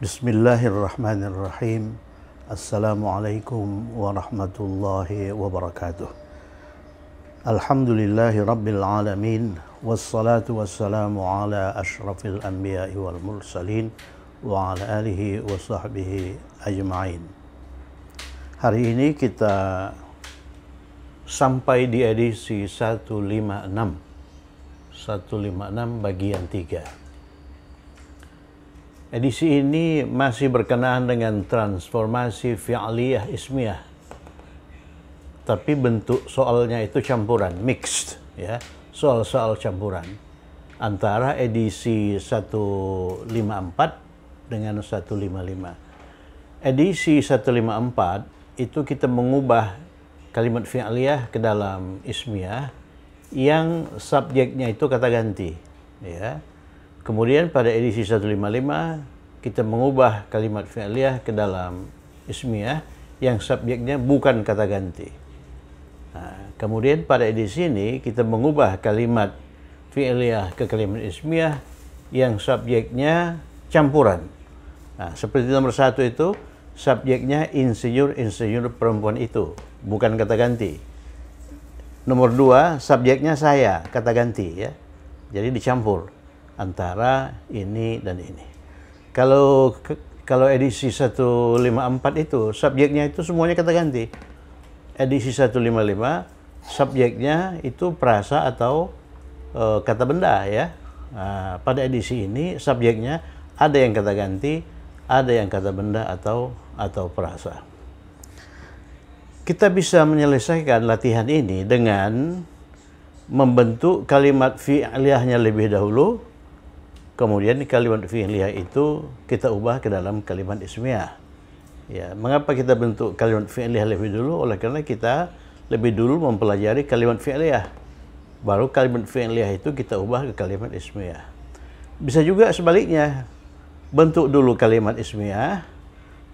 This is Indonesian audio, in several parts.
Bismillahirrahmanirrahim. Assalamualaikum warahmatullahi wabarakatuh. Alhamdulillahi rabbil alamin. Wassalatu wassalamu ala ashrafil anbiya'i wal mursalin wa ala alihi wa sahbihi ajma'in. Hari ini kita sampai di edisi 156 bagian 3. Edisi ini masih berkenaan dengan transformasi fi'liyah ismiyah. Tapi bentuk soalnya itu campuran, mixed, ya. Soal-soal campuran antara edisi 154 dengan 155. Edisi 154 itu kita mengubah kalimat fi'liyah ke dalam ismiyah yang subjeknya itu kata ganti, ya. Kemudian pada edisi 155 kita mengubah kalimat fi'liyah ke dalam ismiyah yang subjeknya bukan kata ganti. Nah, kemudian pada edisi ini kita mengubah kalimat fi'liyah ke kalimat ismiyah yang subjeknya campuran. Nah, seperti nomor 1 itu subjeknya insinyur perempuan itu, bukan kata ganti. Nomor 2 subjeknya saya, kata ganti, ya. Jadi dicampur antara ini dan ini. Kalau edisi 154 itu subjeknya itu semuanya kata ganti. Edisi 155 subjeknya itu prasa atau kata benda, ya. Nah, pada edisi ini subjeknya ada yang kata ganti, ada yang kata benda atau prasa. Kita bisa menyelesaikan latihan ini dengan membentuk kalimat fi'liyahnya lebih dahulu, kemudian kalimat fi'liyah itu kita ubah ke dalam kalimat ismiyah. Ya, mengapa kita bentuk kalimat fi'liyah lebih dulu? Oleh karena kita lebih dulu mempelajari kalimat fi'liyah. Baru kalimat fi'liyah itu kita ubah ke kalimat ismiyah. Bisa juga sebaliknya. Bentuk dulu kalimat ismiyah,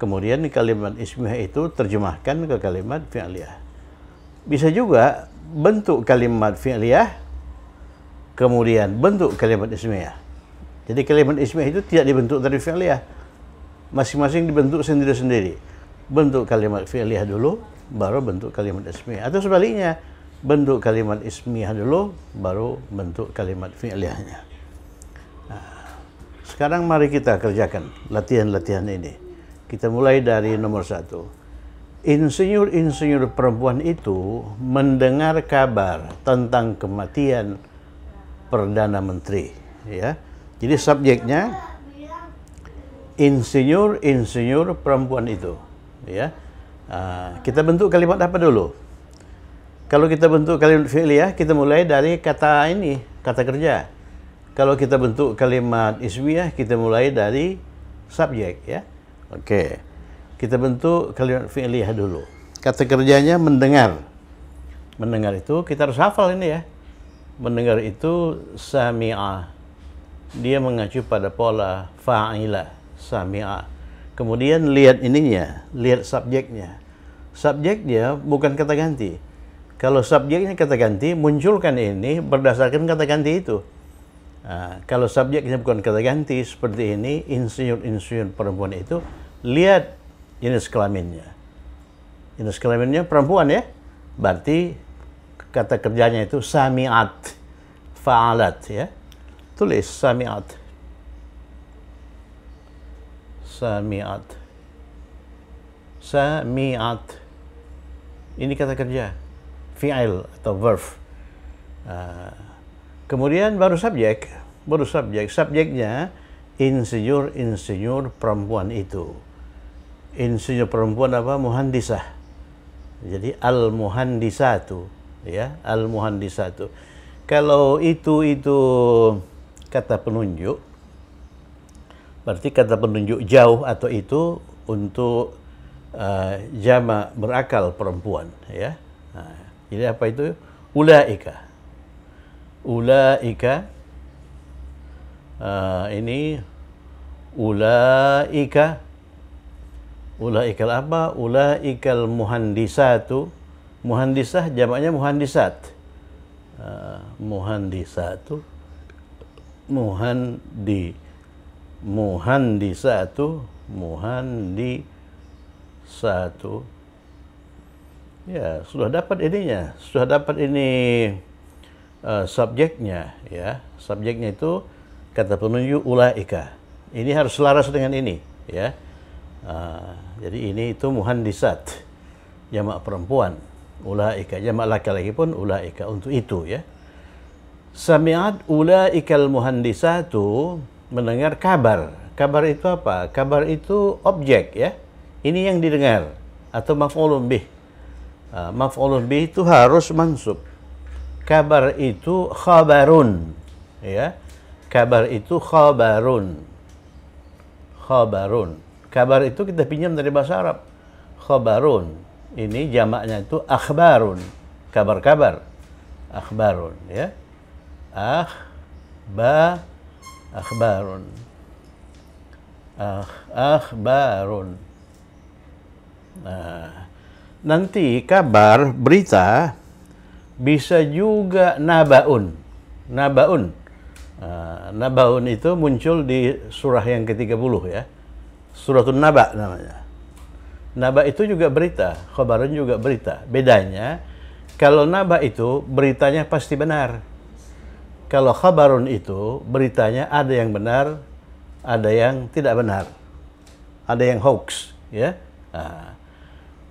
kemudian kalimat ismiyah itu terjemahkan ke kalimat fi'liyah. Bisa juga bentuk kalimat fi'liyah, kemudian bentuk kalimat ismiyah. Jadi kalimat ismiyah itu tidak dibentuk dari fi'liyah. Masing-masing dibentuk sendiri-sendiri. Bentuk kalimat fi'liyah dulu, baru bentuk kalimat ismiyah. Atau sebaliknya, bentuk kalimat ismiyah dulu, baru bentuk kalimat fi'liyahnya. Nah, sekarang mari kita kerjakan latihan-latihan ini. Kita mulai dari nomor 1. Insinyur perempuan itu mendengar kabar tentang kematian Perdana Menteri, ya. Jadi subjeknya insinyur perempuan itu, ya. Kita bentuk kalimat apa dulu? Kalau kita bentuk kalimat fi'liyah, kita mulai dari kata ini, kata kerja. Kalau kita bentuk kalimat ismiyah, kita mulai dari subjek, ya. Oke. Kita bentuk kalimat fi'liyah dulu. Kata kerjanya mendengar. Mendengar itu kita harus hafal ini, ya. Mendengar itu sami'a. Dia mengacu pada pola fa'ilah, sami'a. Kemudian lihat ininya, lihat subjeknya. Subjeknya bukan kata ganti. Kalau subjeknya kata ganti, munculkan ini berdasarkan kata ganti itu. Nah, kalau subjeknya bukan kata ganti seperti ini, insinyur perempuan itu, lihat jenis kelaminnya. Jenis kelaminnya perempuan, ya. Berarti kata kerjanya itu sami'at, fa'alat, ya. Tulis sami'at. Sami'at. Sami'at. Ini kata kerja. Fi'il atau verb. Kemudian baru subjek. Subjeknya insinyur perempuan itu. Insinyur perempuan apa? Muhandisah. Jadi al-muhandisatu, ya, al-muhandisatu. Kalau itu kata penunjuk, berarti kata penunjuk jauh atau itu untuk jama' berakal perempuan, ya. Nah, jadi apa itu? Ulaika. Ini ulaika. Ulaikal apa? Ulaikal muhandisatu. Muhandisah jamaknya muhandisat. Muhandisatu. muhandisatu, muhandisatu. Ya, sudah dapat ininya, sudah dapat ini subjeknya, ya. Subjeknya itu kata penunjuk ulaika. Ini harus selaras dengan ini, ya. Jadi ini itu muhandisat, jamak perempuan, ulaika, jamak laki-laki pun ulaika, untuk itu, ya. Sami'at ulaikal muhandisatu, mendengar kabar. Kabar itu apa? Kabar itu objek, ya. Ini yang didengar, atau maf'ulun bih. Maf'ulun bih itu harus mansub. Kabar itu khabarun, ya. Kabar itu khabarun. Khabarun. Kabar itu kita pinjam dari bahasa Arab. Khabarun. Ini jamaknya itu akhbarun. Kabar-kabar. Akhbarun, ya. Akhbarun. Akhbarun. Nah, nanti kabar, berita, bisa juga nabaun. Nabaun. Nabaun itu muncul di surah yang ke-30, ya. Suratul Naba namanya. Naba itu juga berita, khabarun juga berita. Bedanya, kalau naba itu beritanya pasti benar. Kalau khabarun itu beritanya ada yang benar, ada yang tidak benar. Ada yang hoax, ya.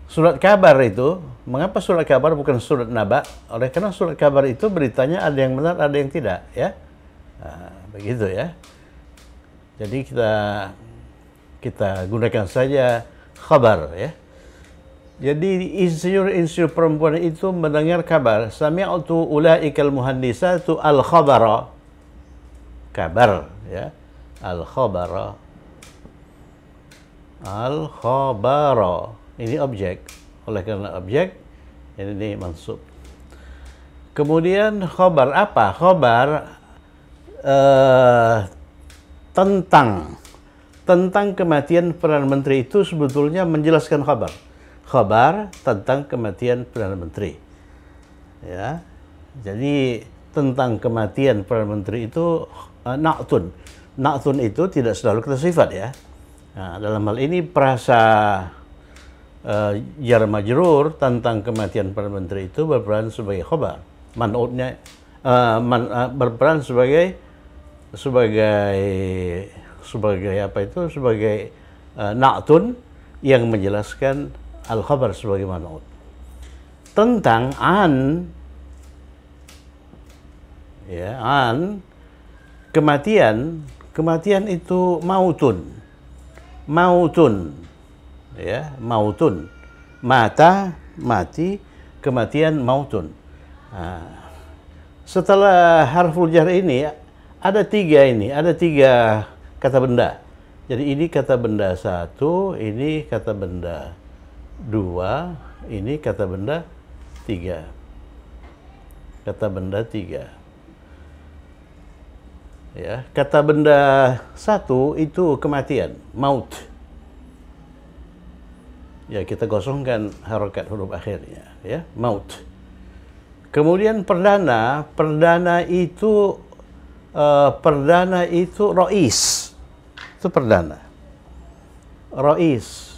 Surat kabar itu, mengapa surat kabar bukan surat naba? Oleh karena surat kabar itu beritanya ada yang benar, ada yang tidak, ya. Begitu, ya. Jadi kita gunakan saja khabar, ya. Jadi insinyur perempuan itu mendengar kabar, sami'tu ulaikal muhandisatu al-khabara. Kabar, ya. Al-khabara. Al-khabara. Ini objek. Oleh karena objek, ini mansub. Kemudian khabar apa? Khabar tentang kematian Perdana Menteri itu sebetulnya menjelaskan khabar. Khabar tentang kematian Perdana Menteri. Ya. Jadi tentang kematian Perdana Menteri itu na'tun. Na'tun itu tidak selalu kata sifat, ya. Nah, dalam hal ini perasa jar majrur tentang kematian Perdana Menteri itu berperan sebagai khabar. Man'utnya berperan sebagai apa itu? Sebagai na'tun yang menjelaskan al-khabar sebagai man'ut. Tentang ya, kematian itu mautun, ya, mautun, mati, kematian mautun. Setelah harful jar ini ada tiga kata benda. Jadi ini kata benda satu, ini kata benda dua, ini kata benda tiga. Kata benda tiga. Ya, kata benda satu itu kematian, maut. Ya, kita kosongkan harokat huruf akhirnya, ya, maut. Kemudian perdana itu rois. Itu perdana. Rois.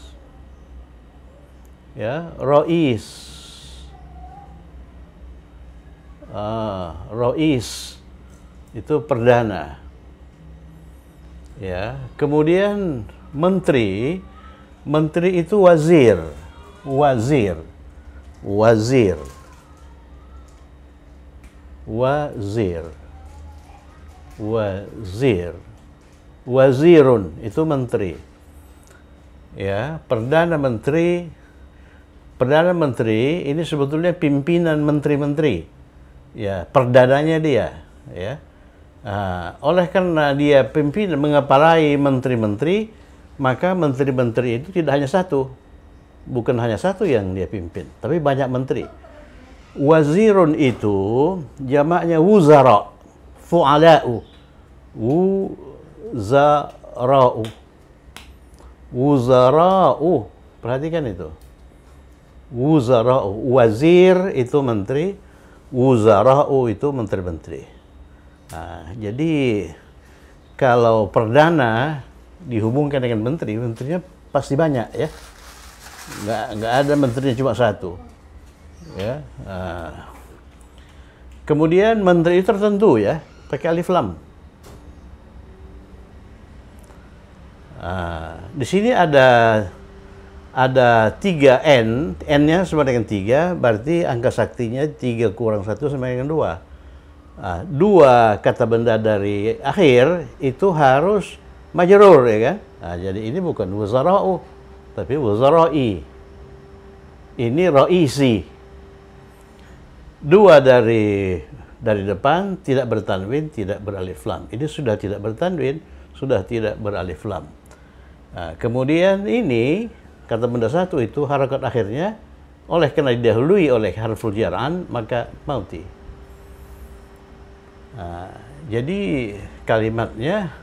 Ya, rois. Rois itu perdana. Ya, kemudian menteri itu wazir. Wazirun itu menteri. Ya, perdana menteri ini sebetulnya pimpinan menteri-menteri. Ya, perdananya dia, ya. Oleh karena dia pimpinan mengepalai menteri-menteri, maka menteri-menteri itu tidak hanya satu. Bukan hanya satu yang dia pimpin, tapi banyak menteri. Wazirun itu jamaknya wuzara, fu'ala'u. Wuzara'u. Perhatikan itu. Wuzara'u. Wazir itu menteri, wuzara'u itu menteri-menteri. Jadi kalau perdana dihubungkan dengan menteri, menterinya pasti banyak ya. Nggak ada menterinya cuma satu. Ya. Kemudian menteri tertentu ya, pakai alif lam. Di sini ada 3 n-nya sama dengan 3, berarti angka saktinya 3 kurang 1 sama dengan 2. 2 kata benda dari akhir itu harus majrur ya kan. Jadi ini bukan wuzara'u, tapi wuzara'i. Ini raisi. 2 dari depan tidak bertanwin, tidak beralif lam. Ini sudah tidak bertanwin, sudah tidak beralif lam. Kemudian ini kata benda satu itu harakat akhirnya oleh karena didahului oleh harful jar'an maka mauti. Jadi kalimatnya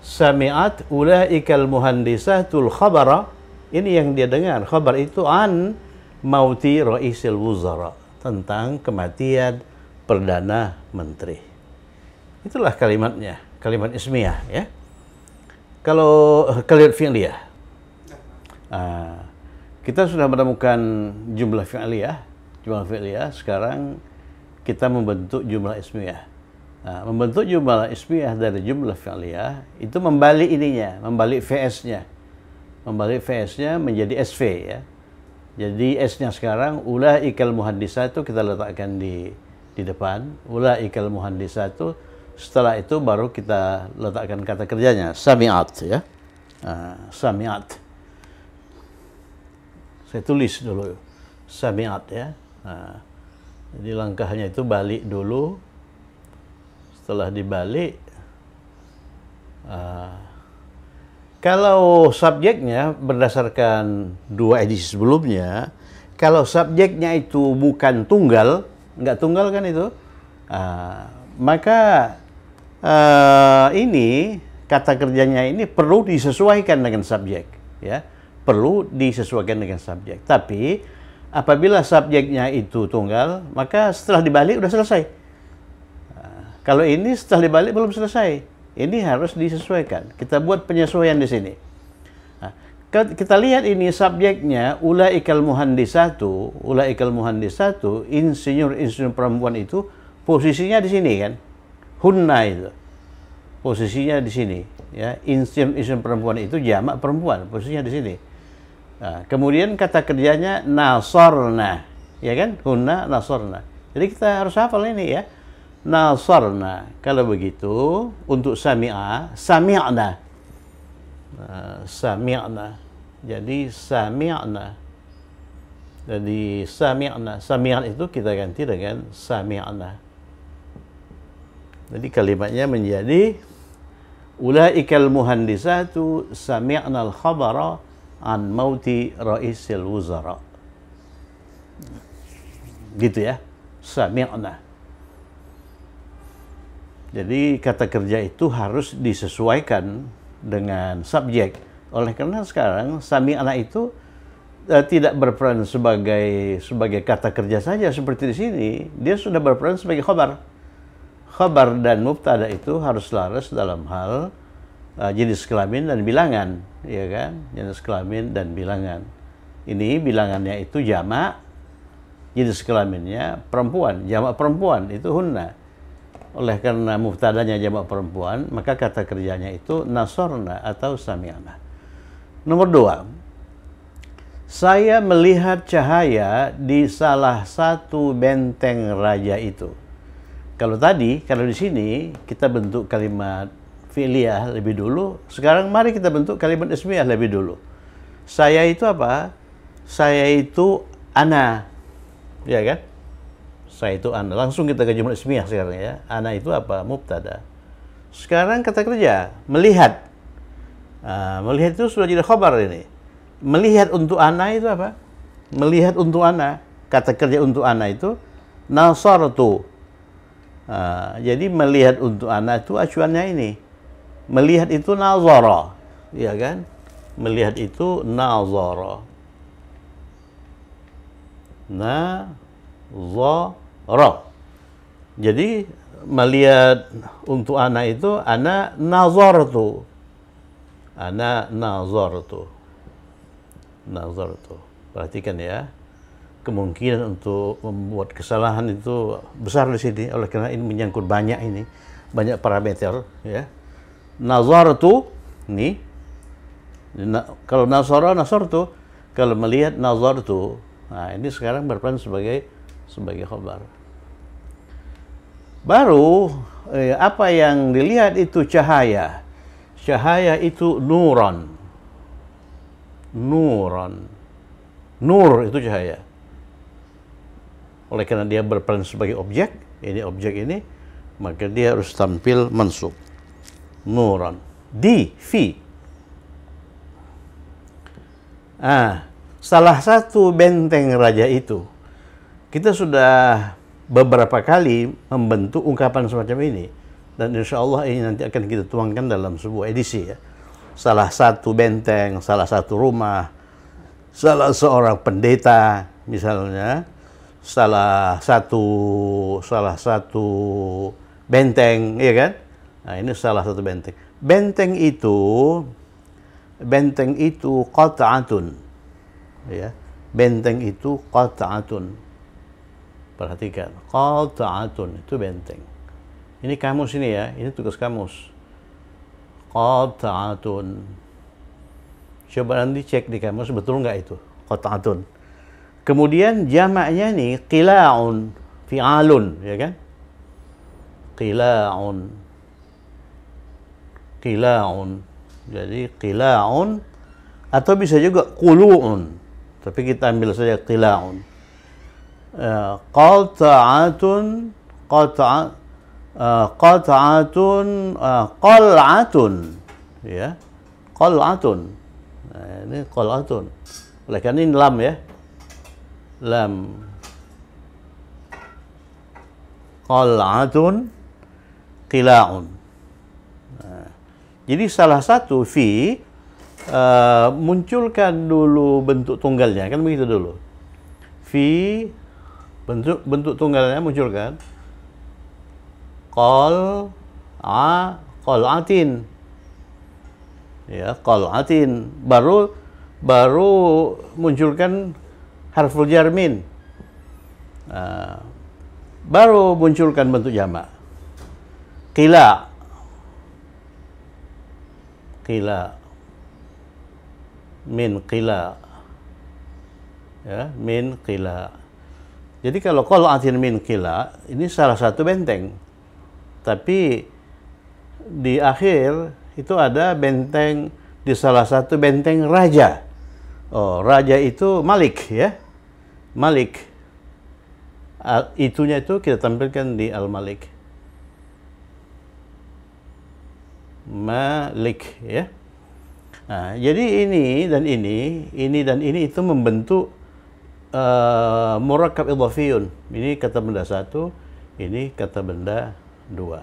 sami'at ulaikal muhandisatul khabara, ini yang dia dengar. Khabar itu an mauti raisil wuzara, tentang kematian perdana menteri. Itulah kalimatnya, kalimat ismiyah ya. Kalau kalimat fi'liyah, kita sudah menemukan jumlah fi'liyah, sekarang kita membentuk jumlah ismiyah. Membentuk jumlah ismiyah dari jumlah fi'liyah itu membalik ininya, membalik VS-nya. Membalik VS-nya menjadi SV ya. Jadi S-nya sekarang ulaikal muhaddisatu kita letakkan di depan, ulaikal muhaddisatu. Setelah itu baru kita letakkan kata kerjanya, sami'at ya. Sami'at. Saya tulis dulu sami'at ya. Jadi langkahnya itu balik dulu. Setelah dibalik, kalau subjeknya berdasarkan 2 edisi sebelumnya, kalau subjeknya itu bukan tunggal, nggak tunggal kan itu, maka ini kata kerjanya ini perlu disesuaikan dengan subjek, ya, perlu disesuaikan dengan subjek. Tapi apabila subjeknya itu tunggal, maka setelah dibalik udah selesai. Kalau ini setelah dibalik belum selesai, ini harus disesuaikan. Kita buat penyesuaian di sini. Kita lihat ini subjeknya ulaikal muhandisatu, insinyur perempuan itu posisinya di sini kan, hunna itu posisinya di sini ya. Insinyur perempuan itu jamak perempuan, posisinya di sini. Kemudian kata kerjanya nasorna ya kan, hunna nasorna. Jadi kita harus hafal ini ya, nasarna. Kalau begitu untuk sami'a, sami'na. Sami'na. Jadi sami'na. Jadi sami'na. Sami'an itu kita ganti dengan sami'na. Jadi kalimatnya menjadi ulaikal muhandisatu sami'na al-khabara an mauti raisil wuzara. Gitu ya. Sami'na. Jadi kata kerja itu harus disesuaikan dengan subjek. Oleh karena sekarang sami'na itu tidak berperan sebagai kata kerja saja seperti di sini. Dia sudah berperan sebagai khabar. Khabar dan mubtada itu harus laras dalam hal jenis kelamin dan bilangan, ya kan? Jenis kelamin dan bilangan. Ini bilangannya itu jamak, jenis kelaminnya perempuan, jamak perempuan itu hunna. Oleh karena mubtadanya jamak perempuan, maka kata kerjanya itu nasorna atau sami'na. Nomor 2, saya melihat cahaya di salah satu benteng raja itu. Kalau di sini kita bentuk kalimat fi'liyah lebih dulu, sekarang mari kita bentuk kalimat ismiyah lebih dulu. Saya itu apa? Saya itu ana, ya kan? Saya itu ana. Langsung kita ke jumlah ismiyah sekarang ya. Ana itu apa? Mubtada. Sekarang kata kerja melihat. Melihat itu sudah jadi khabar ini. Melihat untuk ana itu apa? Melihat untuk ana. Kata kerja untuk ana itu nasartu. Jadi melihat untuk ana itu acuannya ini. Melihat itu nazara, ya kan? Melihat itu nazara. Nazara. Jadi melihat untuk ana itu ana nazartu. Ana nazartu. Nazartu. Perhatikan ya. Kemungkinan untuk membuat kesalahan itu besar di sini, oleh karena ini menyangkut banyak parameter ya. Nazartu nih, kalau nasartu, kalau melihat nazartu, nah ini sekarang berperan sebagai khabar. Baru apa yang dilihat itu cahaya. Cahaya itu nuran. Nur itu cahaya. Oleh karena dia berperan sebagai objek ini, maka dia harus tampil mansub. Nuran. Fi. Salah satu benteng raja itu, kita sudah beberapa kali membentuk ungkapan semacam ini. Dan insya Allah ini nanti akan kita tuangkan dalam sebuah edisi ya. Salah satu benteng, salah satu rumah, salah seorang pendeta misalnya, salah satu benteng, ya kan? Nah, ini salah satu benteng. Benteng itu qata'atun. Ya. Benteng itu qata'atun. Perhatikan, qata'atun itu benteng. Ini kamus ini ya, ini tugas kamus. Qata'atun. Coba nanti cek di kamus betul nggak itu qata'atun. Kemudian jamaknya nih qila'un, fi'alun, ya kan? Qila'un. Jadi qila'un atau bisa juga qulu'un. Tapi kita ambil saja qila'un. Qata'atun, qal'atun, ya. Qal'atun. Nah, ini qal'atun. Oleh karena ini lam ya. Lam. Qal'atun, qila'un. Nah, jadi salah satu fi munculkan dulu bentuk tunggalnya, kan begitu dulu. Fi bentuk tunggalnya munculkan. Qal'atin. Ya, qal'atin. Baru munculkan harful jar min. Baru munculkan bentuk jamak. Qila. Min qila. Ya, min qila. Jadi kalau qal'atin min qila, ini salah satu benteng. Tapi di akhir itu ada benteng, di salah satu benteng raja. Oh, raja itu Malik ya. Malik. Itunya itu kita tampilkan di Al-Malik. Malik ya. Nah, jadi ini dan ini itu membentuk murakkab idhafiyun. Ini kata benda satu, ini kata benda dua.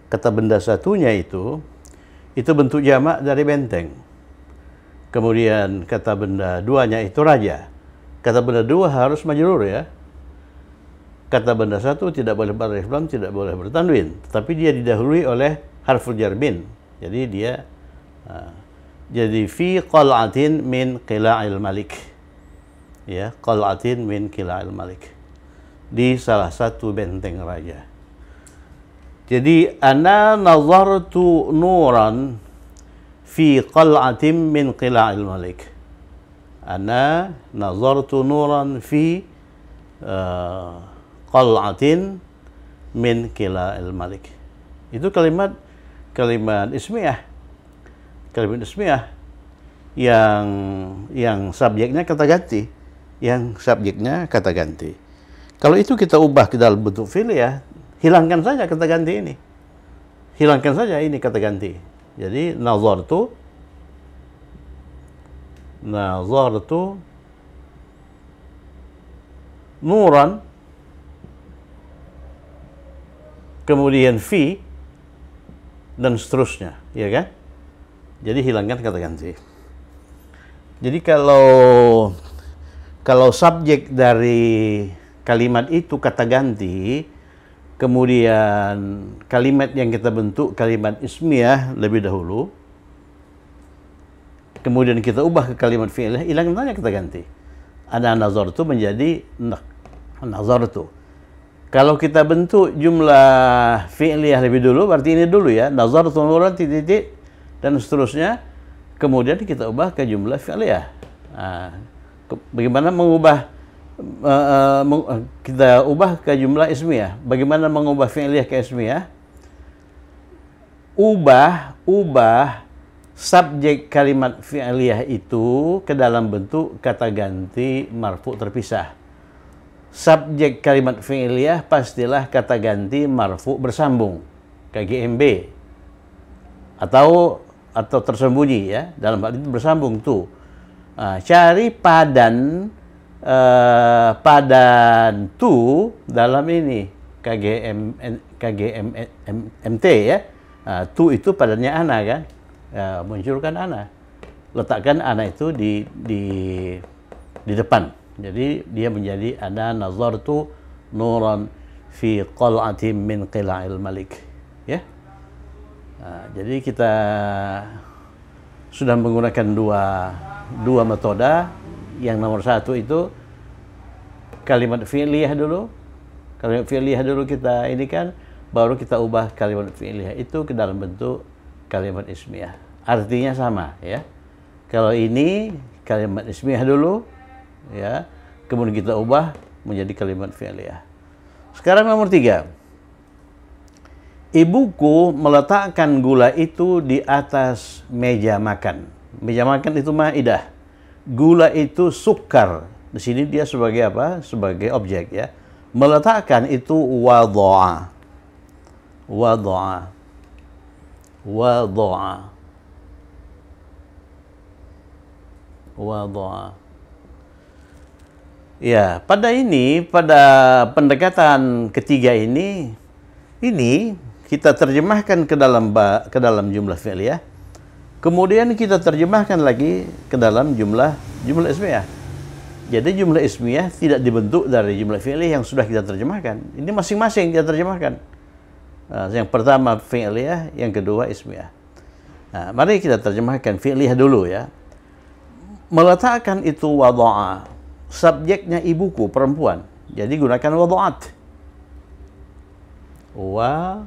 Kata benda satunya itu bentuk jamak dari benteng. Kemudian kata benda duanya itu raja. Kata benda dua harus majrur ya. Kata benda satu tidak boleh beralif lam, tidak boleh bertanwin, tetapi dia didahului oleh harful jar min. Jadi dia jadi fi qal'atin min qila'il malik. Ya, qal'atin min qila'il malik. Di salah satu benteng raja. Jadi ana nazartu nuran fi qal'atin min qila'il malik. Ana nazartu nuran fi qal'atin min qila'il malik. Itu kalimat ismiyah. Kalimat ismiyah yang subjeknya kata ganti. Kalau itu kita ubah ke dalam bentuk fi'il ya, hilangkan saja kata ganti ini. Hilangkan saja ini kata ganti. Jadi nazartu nuran, kemudian fi, dan seterusnya, ya kan? Jadi hilangkan kata ganti. Jadi kalau subjek dari kalimat itu kata ganti, kemudian kalimat yang kita bentuk kalimat ismiyah lebih dahulu, kemudian kita ubah ke kalimat fi'liyah, hilang namanya kita ganti. Ana nazartu menjadi nazartu. Kalau kita bentuk jumlah fi'liyah lebih dulu, berarti ini dulu ya, nazartu nuran titik dan seterusnya. Kemudian kita ubah ke jumlah fi'liyah. Nah, bagaimana mengubah kita ubah ke jumlah ismiyah? Bagaimana mengubah fi'liyah ke ismiyah? Ubah subjek kalimat fi'liyah itu ke dalam bentuk kata ganti marfu terpisah. Subjek kalimat fi'liyah pastilah kata ganti marfu bersambung, KGMB, atau tersembunyi ya, dalam hal itu bersambung tuh. Cari padan tu dalam ini KGMT ya. Tu itu padannya ana kan, munculkan ana, letakkan ana itu di depan. Jadi dia menjadi ana nazartu nuran fi qal'atin min qila'il malik ya. Jadi kita sudah menggunakan dua metode. Yang nomor satu itu kalimat fi'liyah dulu. Kalimat fi'liyah dulu kita ini kan, baru kita ubah kalimat fi'liyah itu ke dalam bentuk kalimat ismiyah. Artinya sama ya. Kalau ini kalimat ismiyah dulu ya, kemudian kita ubah menjadi kalimat fi'liyah. Sekarang nomor 3. Ibuku meletakkan gula itu di atas meja makan. Meja makan itu maidah. Gula itu sukar. Di sini dia sebagai apa? Sebagai objek ya. Meletakkan itu wadha'a. Wadha'a. Wadha'a. Wadha'a. Ya, pada pendekatan ketiga ini kita terjemahkan ke dalam jumlah fi'liyah. Kemudian kita terjemahkan lagi ke dalam jumlah ismiyah. Jadi jumlah ismiyah tidak dibentuk dari jumlah fi'liyah yang sudah kita terjemahkan. Ini masing-masing kita terjemahkan. Yang pertama fi'liyah, yang kedua ismiyah. Nah, mari kita terjemahkan fi'liyah dulu ya. Meletakkan itu wadha'a. Subjeknya ibuku, perempuan. Jadi gunakan wadha'at. Wadha'at.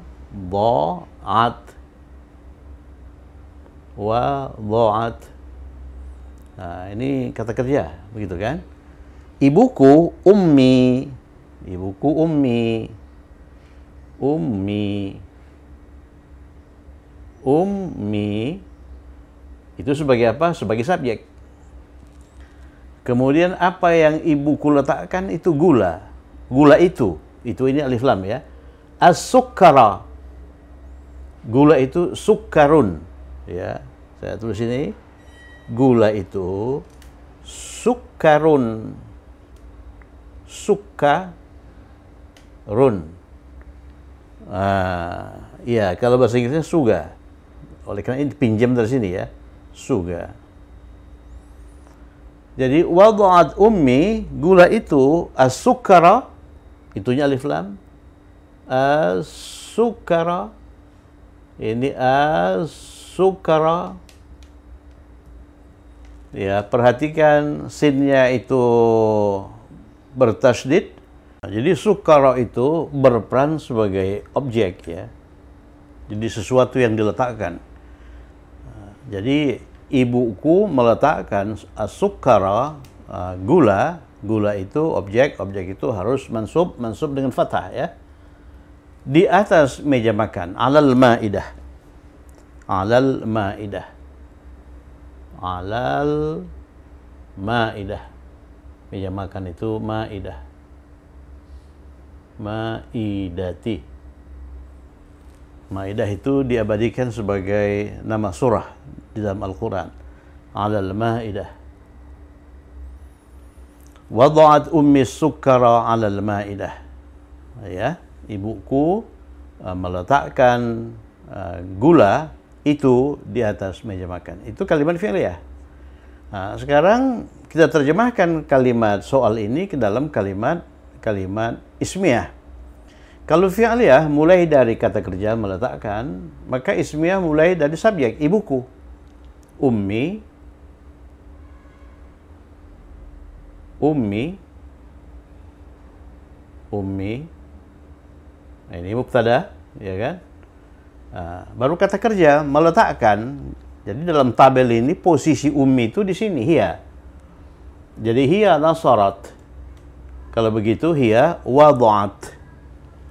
Wadha'at. Nah, ini kata kerja, begitu kan? Ibuku ummi. Ibuku ummi. Ummi. Ummi itu sebagai apa? Sebagai subjek. Kemudian apa yang ibuku letakkan itu gula. Gula itu ini alif lam ya. As-sukkara. Gula itu sukkarun. Ya, saya tulis ini. Gula itu sukkarun. Sukkarun. Ya, kalau bahasa Inggrisnya suga. Oleh karena ini dipinjam dari sini ya. Suga. Jadi wada'at ummi, gula itu as-sukkara, itunya alif lam. As-sukkara. Ini as-sukkara. Ya, perhatikan sinnya itu bertasydid. Jadi sukkara itu berperan sebagai objek ya. Jadi sesuatu yang diletakkan. Jadi ibuku meletakkan as-sukkara, gula itu objek itu harus mansub dengan fathah ya. Di atas meja makan, alal maidah. Alal maidah. Alal maidah. Meja makan itu maidah. Maidati. Maidah itu diabadikan sebagai nama surah di dalam Al-Quran. Alal maidah. Wada'at ummi sukkara alal maidah. Ya, ibuku meletakkan gula itu di atas meja makan. Itu kalimat fi'liyah. Nah, sekarang kita terjemahkan kalimat soal ini ke dalam kalimat ismiyah. Kalau fi'liyah mulai dari kata kerja meletakkan, maka ismiyah mulai dari subjek, ibuku. Ummi, ummi, ummi. Nah, ini mubtada, ya kan? Baru kata kerja meletakkan. Jadi dalam tabel ini posisi ummi itu di sini hiya. Jadi hiya nasarat. Kalau begitu hiya wada'at.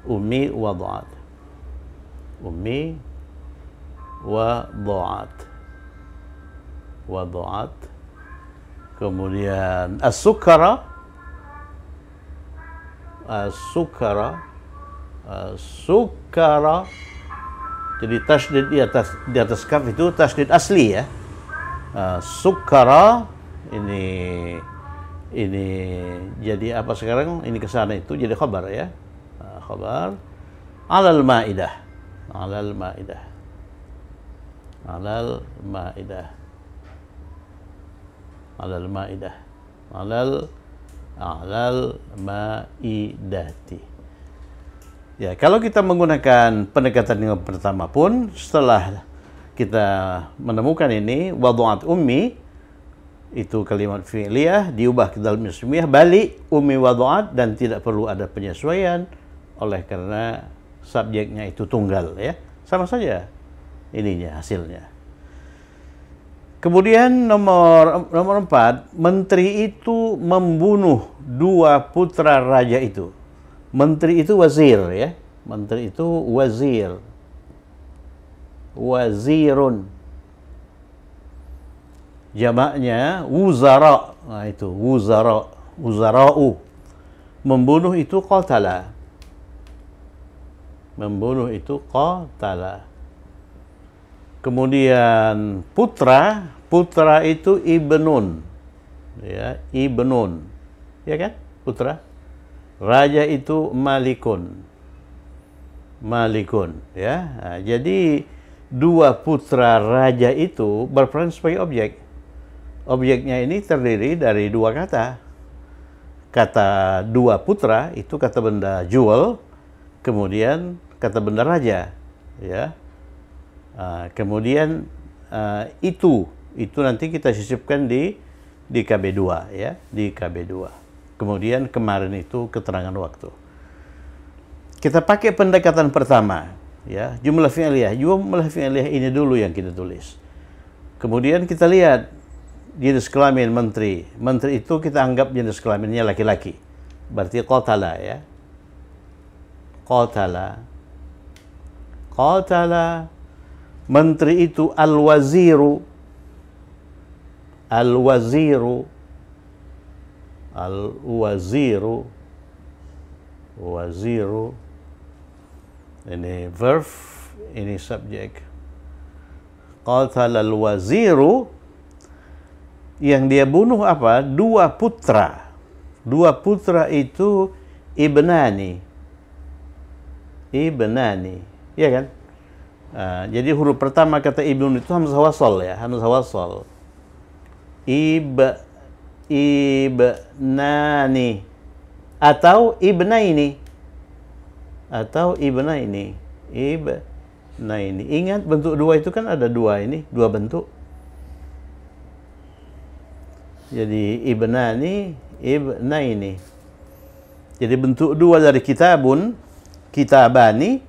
Ummi wada'at. Ummi wada'at. Wada'at. Kemudian as-sukara. As-sukara. As-sukara. Jadi tasydid di atas kaf itu tasydid asli ya. Sukara ini jadi apa sekarang? Ini ke sana itu jadi khabar ya. Khabar alal maidah. Alal maidah. Alal maidah. Alal maidah. Alal maidati. Ya, kalau kita menggunakan pendekatan yang pertama pun, setelah kita menemukan ini, wada'at ummi, itu kalimat fi'liyah, diubah ke dalam ismiyah, balik ummi wada'at, dan tidak perlu ada penyesuaian, oleh karena subjeknya itu tunggal, ya. Sama saja ininya, hasilnya. Kemudian nomor 4, menteri itu membunuh 2 putra raja itu. Menteri itu wazir ya. Menteri itu wazir. Wazirun. Jamaknya wuzara. Nah itu wuzara. Wuzara'u. Membunuh itu qatala. Membunuh itu qatala. Kemudian putra. Putra itu ibnun. Ya, ibnun. Ya kan? Putra. Raja itu malikun. Malikun, ya. Nah, jadi 2 putra raja itu berperan sebagai objek. Objeknya ini terdiri dari 2 kata. Kata 2 putra itu kata benda jewel, kemudian kata benda raja, ya. Kemudian itu nanti kita sisipkan di KB2 ya, di KB2. Kemudian kemarin itu keterangan waktu. Kita pakai pendekatan pertama, ya, jumlah fi'liyah. Jumlah fi'liyah ini dulu yang kita tulis. Kemudian kita lihat jenis kelamin menteri. Menteri itu kita anggap jenis kelaminnya laki-laki. Berarti qatala ya. Qatala. Qatala. Menteri itu al-waziru. Al-waziru. Al-waziru. Waziru. Ini verb, ini subjek. Qatala al-waziru. Yang dia bunuh apa? 2 putra. 2 putra itu ibnani. Ibnani. Ya kan? Jadi huruf pertama kata ibn itu hamzah wasal ya. Hamzah wasal. Ibnani atau ibnaini atau ibnaini. Ibnaini. Ingat bentuk 2 itu kan ada 2 ini, 2 bentuk. Jadi ibnani, ibnaini. Jadi bentuk 2 dari kitabun, kitabani,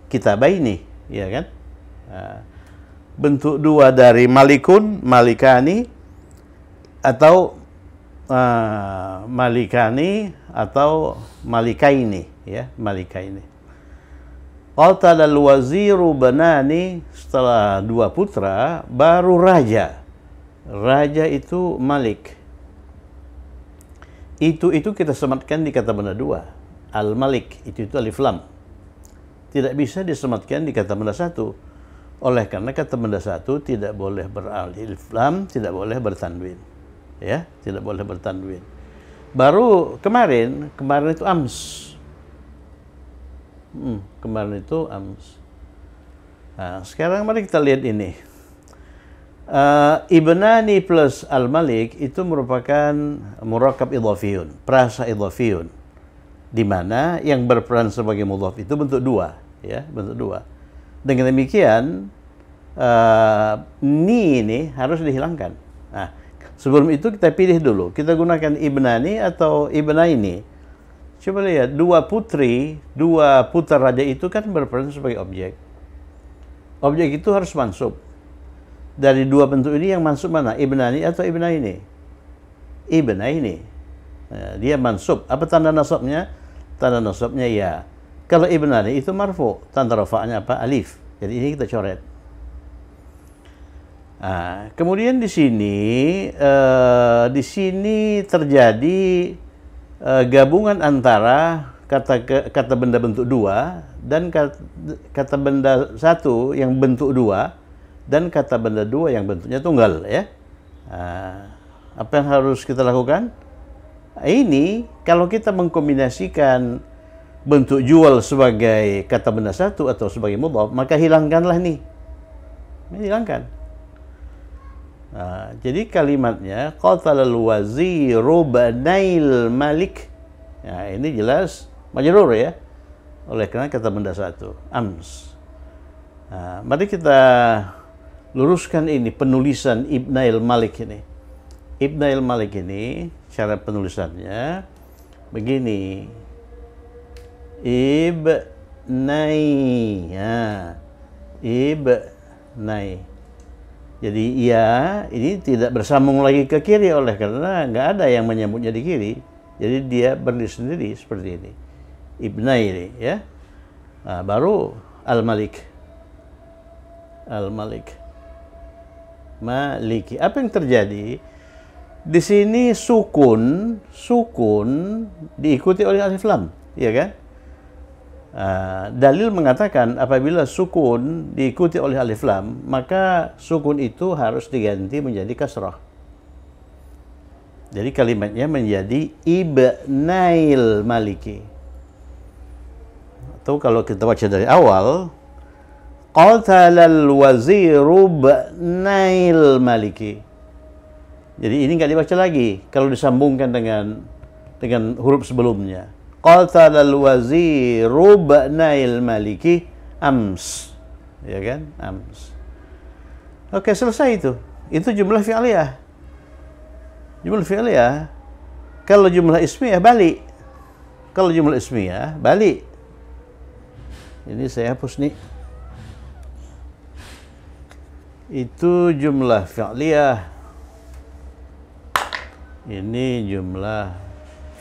kitabaini, ya kan? Bentuk 2 dari malikun, malikani, atau malikani atau malikaini ya, malikaini. Qatala al-waziru banani, setelah 2 putra baru raja. Raja itu malik. Itu kita sematkan di kata benda 2. Al-malik itu alif lam. Tidak bisa disematkan di kata benda 1. Oleh karena kata benda 1 tidak boleh beralif lam, tidak boleh bertanwin. Ya, tidak boleh bertanwin. Baru kemarin itu ams. Kemarin itu ams. Nah, sekarang mari kita lihat ini. Ibnani plus al-malik itu merupakan murakab idhafiyun, prasa idhafiyun. di mana yang berperan sebagai mudhaf itu bentuk dua, ya, bentuk dua. Dengan demikian ni ini harus dihilangkan. Nah, sebelum itu kita pilih dulu, kita gunakan ibnani atau ibnaini. Coba lihat, dua putra raja itu kan berperan sebagai objek. Objek itu harus mansub. Dari dua bentuk ini yang mansub mana? Ibnani atau ibnaini? Ibnaini. Nah, dia mansub. Apa tanda nasabnya? Tanda nasabnya ya. Kalau ibnani itu marfu, tanda rafa'nya apa? Alif. Jadi ini kita coret. Nah, kemudian di sini terjadi gabungan antara kata benda bentuk dua dan kata benda satu yang bentuk dua dan kata benda dua yang bentuknya tunggal, ya. Nah, apa yang harus kita lakukan? Ini kalau kita mengkombinasikan bentuk jual sebagai kata benda satu atau sebagai mudhaf, maka hilangkanlah nih. Hilangkan. Nah, jadi kalimatnya qatalal waziru banail malik. Nah, ini jelas majrur, ya. Oleh karena kata benda satu, ams. Nah, mari kita luruskan ini penulisan Ibnail Malik ini. Ibnail Malik ini cara penulisannya begini. Ibnai, ya, ibnai. Jadi ya ini tidak bersambung lagi ke kiri oleh karena nggak ada yang menyambutnya di kiri. Jadi dia berdiri sendiri seperti ini. Ibnai ini, ya. Nah, baru Al-Malik. Al-Malik. Maliki. Apa yang terjadi? Di sini sukun diikuti oleh alif lam, ya kan? Dalil mengatakan apabila sukun diikuti oleh alif lam, maka sukun itu harus diganti menjadi kasrah. Jadi kalimatnya menjadi ibnail maliki. Atau kalau kita baca dari awal, qatalal waziru ibnail maliki. Jadi ini nggak dibaca lagi kalau disambungkan dengan huruf sebelumnya. Qatalal waziru ibnail maliki ams. Ya kan? Ams. Oke, selesai itu. Itu jumlah fi'liyah. Jumlah fi'liyah. Kalau jumlah ismiyah balik. Kalau jumlah ismiyah balik. Ini saya hapus nih. Itu jumlah fi'liyah. Ini jumlah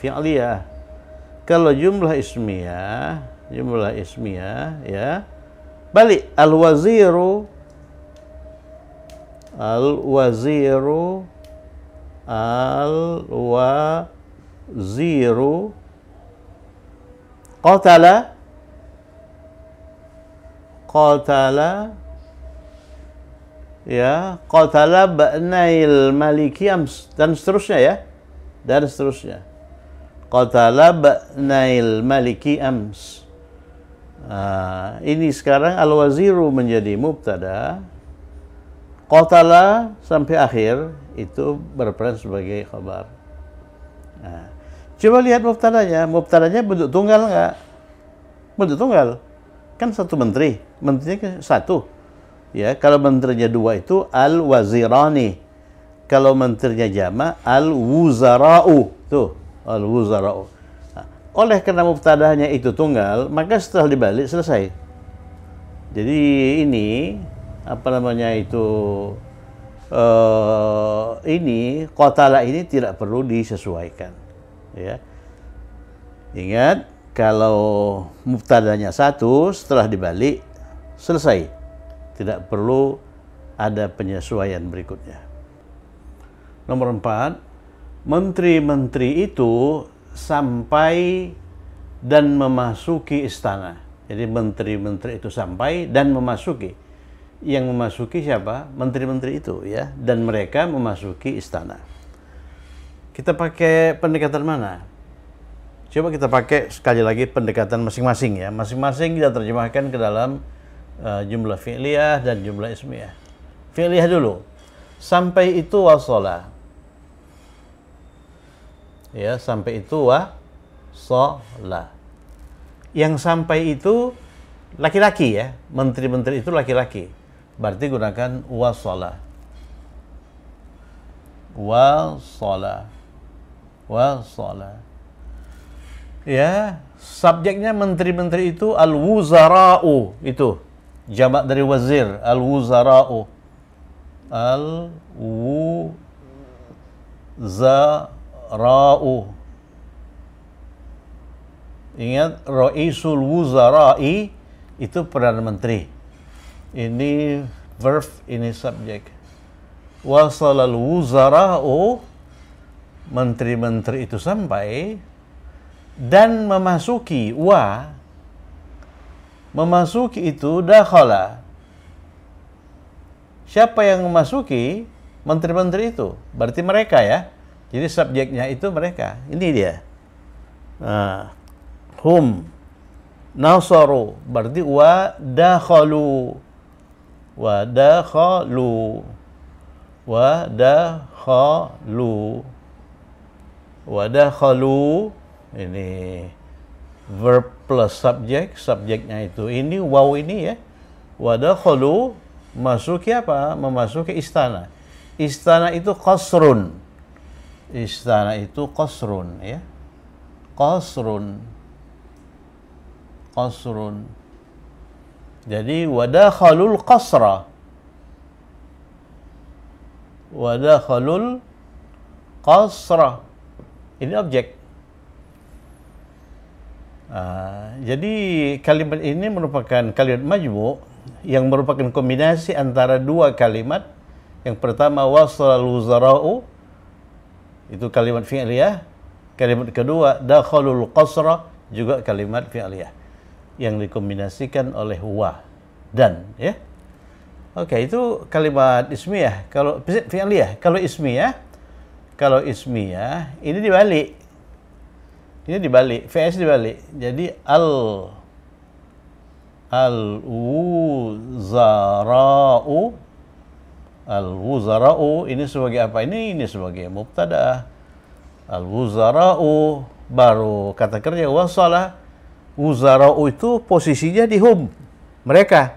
fi'liyah. Kalau jumlah ismiyah ya balik. Al-waziru qatala ya, qatala ba'nail maliki ams, dan seterusnya, ya. Dan seterusnya. Qatala ba'nail maliki ams. Ini sekarang al-waziru menjadi mubtada. Qatala sampai akhir itu berperan sebagai khabar. Coba lihat mubtadanya. Mubtadanya bentuk tunggal enggak? Bentuk tunggal. Kan satu menteri. Menterinya kan satu. Ya, kalau menterinya dua itu al-wazirani. Kalau menterinya jama al-wuzara'u. Tuh, al-wuzara'u. Nah, oleh karena mubtadanya itu tunggal, maka setelah dibalik selesai. Jadi ini apa namanya itu ini qatala ini tidak perlu disesuaikan, ya. Ingat, kalau mubtadanya satu, setelah dibalik selesai. Tidak perlu ada penyesuaian berikutnya. Nomor 4, menteri-menteri itu sampai dan memasuki istana. Jadi menteri-menteri itu sampai dan memasuki. Yang memasuki siapa? Menteri-menteri itu, ya. Dan mereka memasuki istana. Kita pakai pendekatan mana? Coba kita pakai sekali lagi pendekatan masing-masing, ya. Masing-masing kita terjemahkan ke dalam jumlah fi'liyah dan jumlah ismiyah. Fi'liyah dulu. Sampai itu wasala. Ya, sampai itu Wasala. Yang sampai itu laki-laki ya, menteri-menteri itu laki-laki. Berarti gunakan wasala. Wasala. Wasala. Ya, subjeknya menteri-menteri itu al-wuzara'u, itu jamak dari wazir, al-wuzara'u. Al-wuzara'u. Ingat, Raisul Wuzara'i itu Perdana Menteri. Ini verb, ini subjek. Wasalal wuzara'u, menteri-menteri itu sampai, dan memasuki, memasuki itu dakhala. Siapa yang memasuki? Menteri-menteri itu. Berarti mereka ya. Jadi subjeknya itu mereka. Ini dia. Hum nasaru, berarti wa dakhalu. Wa dakhalu. Wa dakhalu. Wa dakhalu. Ini verb plus subjek, subjeknya itu ini waw ini ya. Wa dakhalu, masuki apa? Memasuki istana. Istana itu qasrun. Istana itu qasrun ya. Qasrun. Qasrun. Jadi wadakhalul qasra. Wadakhalul qasra. Ini objek. Jadi kalimat ini merupakan kalimat majmu' yang merupakan kombinasi antara dua kalimat. Yang pertama wasalal wuzara'u, itu kalimat fi'liyah. Kalimat kedua dakhalul qasra, juga kalimat fi'liyah yang dikombinasikan oleh wa dan ya. Oke, itu kalimat ismiyah. Kalau fi'liyah, kalau ismiyah ini dibalik. Ini dibalik, VS dibalik. Jadi al-wuzara'u ini sebagai apa? Ini sebagai mubtada. Al-wuzara'u, baru kata kerja wasala. Wuzara'u itu posisinya di hum, mereka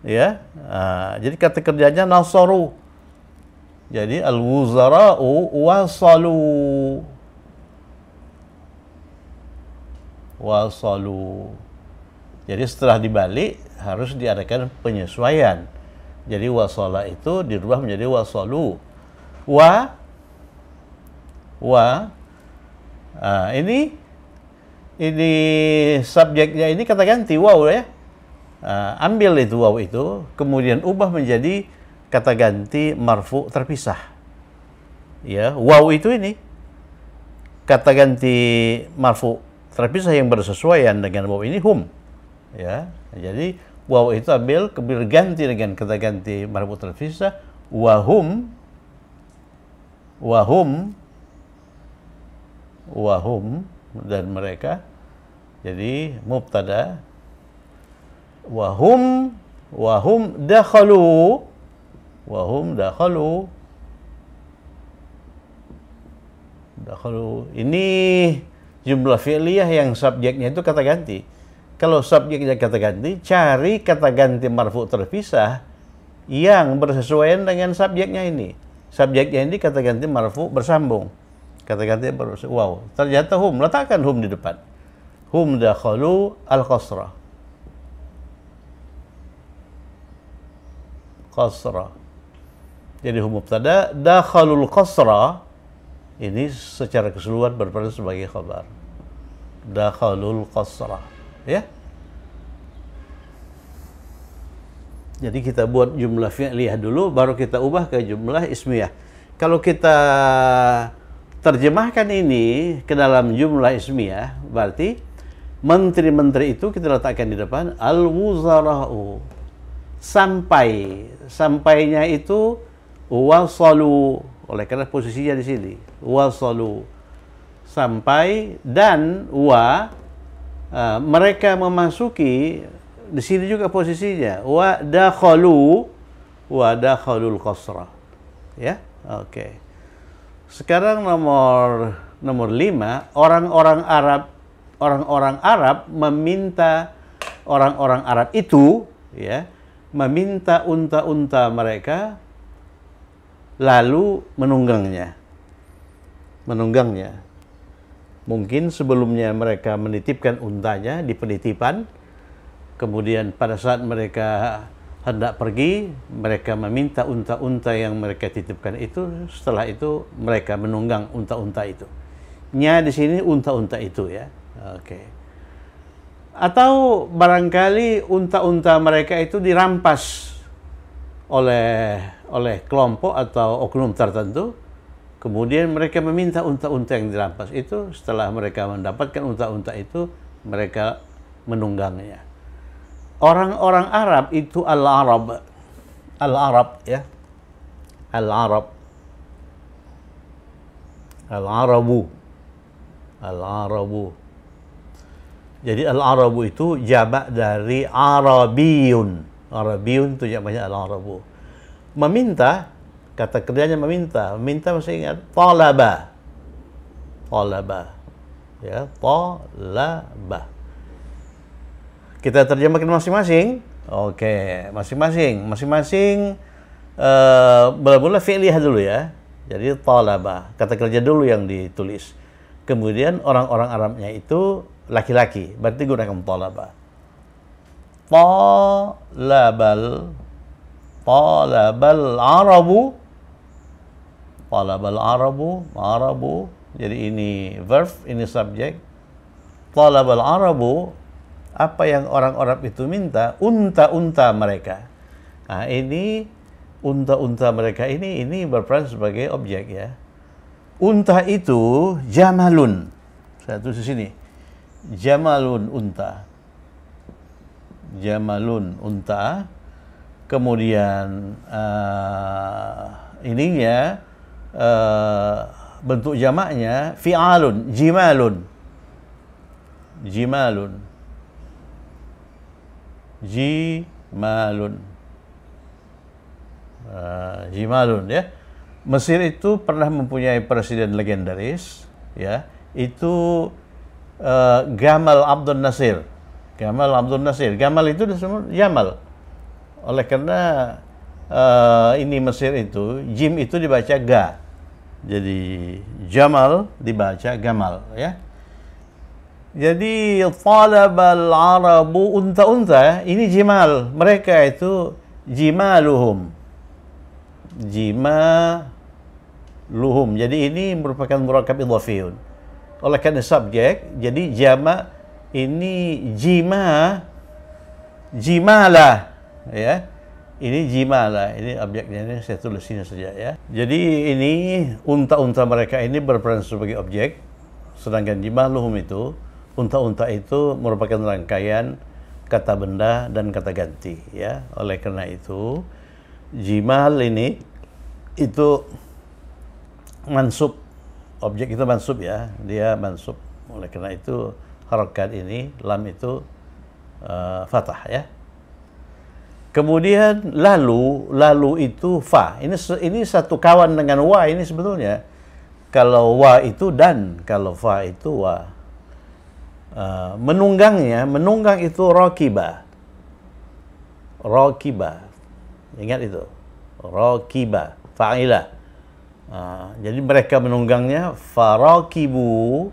ya. Jadi kata kerjanya nasaru. Jadi al-wuzara'u wasalu. Wasalu. Jadi setelah dibalik harus diadakan penyesuaian. Jadi wasala itu dirubah menjadi wasalu. Ini subjeknya ini kata ganti waw ya. Ambil itu waw itu, kemudian ubah menjadi kata ganti marfu terpisah. Ya, waw itu ini kata ganti marfu terpisah yang bersesuaian dengan waw ini hum. Ya, jadi waw itu ambil ganti dengan kata ganti marfu terpisah wahum dan mereka. Jadi mubtada wahum dakhalu ini jumlah fi'liyah yang subjeknya itu kata ganti. Kalau subjeknya kata ganti, cari kata ganti marfu terpisah yang bersesuaian dengan subjeknya ini. Subjeknya ini kata ganti marfu bersambung. Kata ganti baru wow, ternyata hum, letakkan hum di depan. Hum dakhalu al-qasra. Qasra. Jadi hum mubtada, dakhalul qasra ini secara keseluruhan berperan sebagai khabar. Dakhalul qasra, ya. Jadi kita buat jumlah fi'liyah dulu, baru kita ubah ke jumlah ismiyah. Kalau kita terjemahkan ini ke dalam jumlah ismiyah, berarti menteri-menteri itu kita letakkan di depan al-wuzara'u. Sampainya itu wasalu, oleh karena posisinya di sini wasalu, sampai, dan mereka memasuki, di sini juga posisinya wa dakhalul qasra, ya. Oke. Sekarang nomor Nomor 5, orang-orang Arab meminta orang-orang Arab itu, ya, meminta unta-unta mereka lalu menunggangnya. Mungkin sebelumnya mereka menitipkan untanya di penitipan, kemudian pada saat mereka hendak pergi, mereka meminta unta-unta yang mereka titipkan itu, setelah itu mereka menunggang unta-unta itu. Nya di sini unta-unta itu, ya. Oke. Atau barangkali unta-unta mereka itu dirampas oleh kelompok atau oknum tertentu, kemudian mereka meminta unta-unta yang dirampas itu, setelah mereka mendapatkan unta-unta itu, mereka menunggangnya. Orang-orang Arab itu Al-Arab, ya, Al-Arab, Al-Arabu. Jadi Al-Arabu itu jamak dari Arabiyun. Arabiyun itu jamaknya Al-Arabu. Meminta, kata kerjanya meminta. Meminta masih ingat talaba. Ya, talaba. Kita terjemahkan masing-masing. Oke, masing-masing mula-mula fi'liyah dulu, ya. Jadi talaba, kata kerja dulu yang ditulis. Kemudian orang-orang Arabnya itu laki-laki, berarti gunakan talaba. Talabal Arabu. Jadi ini verb, ini subjek. Talabal Arabu, apa yang orang Arab itu minta, unta-unta mereka. Nah, ini unta-unta mereka ini berperan sebagai objek, ya. Unta itu jamalun. Saya tulis di sini. Jamalun unta. Kemudian ininya bentuk jamaknya fi'alun, jimalun. Jimalun, ya. Mesir itu pernah mempunyai presiden legendaris, ya. Itu Gamal Abdul Nasir. Gamal itu disebut Jamal. Oleh karena ini Mesir itu, jim itu dibaca ga. Jadi Jamal dibaca Gamal, ya. Jadi talabal Arabu, unta-unta, ini jimal. Mereka itu jimaluhum. Jadi ini merupakan murakkab idhafiyun. Oleh karena subjek, jadi jamak ini jimala, ya. Ini jimala, ini objeknya, ini saya tulis sini saja, ya. Jadi ini unta-unta mereka ini berperan sebagai objek, sedangkan jimaluhum itu, unta-unta itu merupakan rangkaian kata benda dan kata ganti, ya. Oleh karena itu jimal ini itu mansub, objek itu mansub, ya, dia mansub. Oleh karena itu harakat ini, lam itu fathah, ya. Kemudian lalu itu fa. Ini satu kawan dengan wa ini sebetulnya. Kalau wa itu dan, kalau fa itu wa. Menunggang itu rakiba. Ingat itu. Rakiba, fa'ilah. Jadi mereka menunggangnya farakibu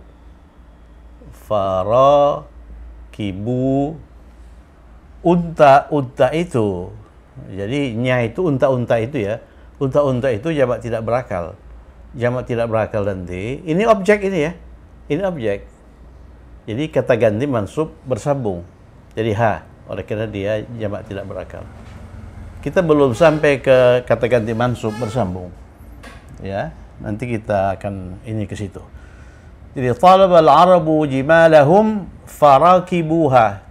unta itu. Jadi nya itu unta-unta itu, ya. Unta-unta itu jamak tidak berakal. Nanti ini objek ini, ya. Ini objek. Jadi kata ganti mansub bersambung. Jadi oleh karena dia jamak tidak berakal. Kita belum sampai ke kata ganti mansub bersambung, ya. Nanti kita akan ini ke situ. Jadi talabal Arabu jimalahum farakibuha.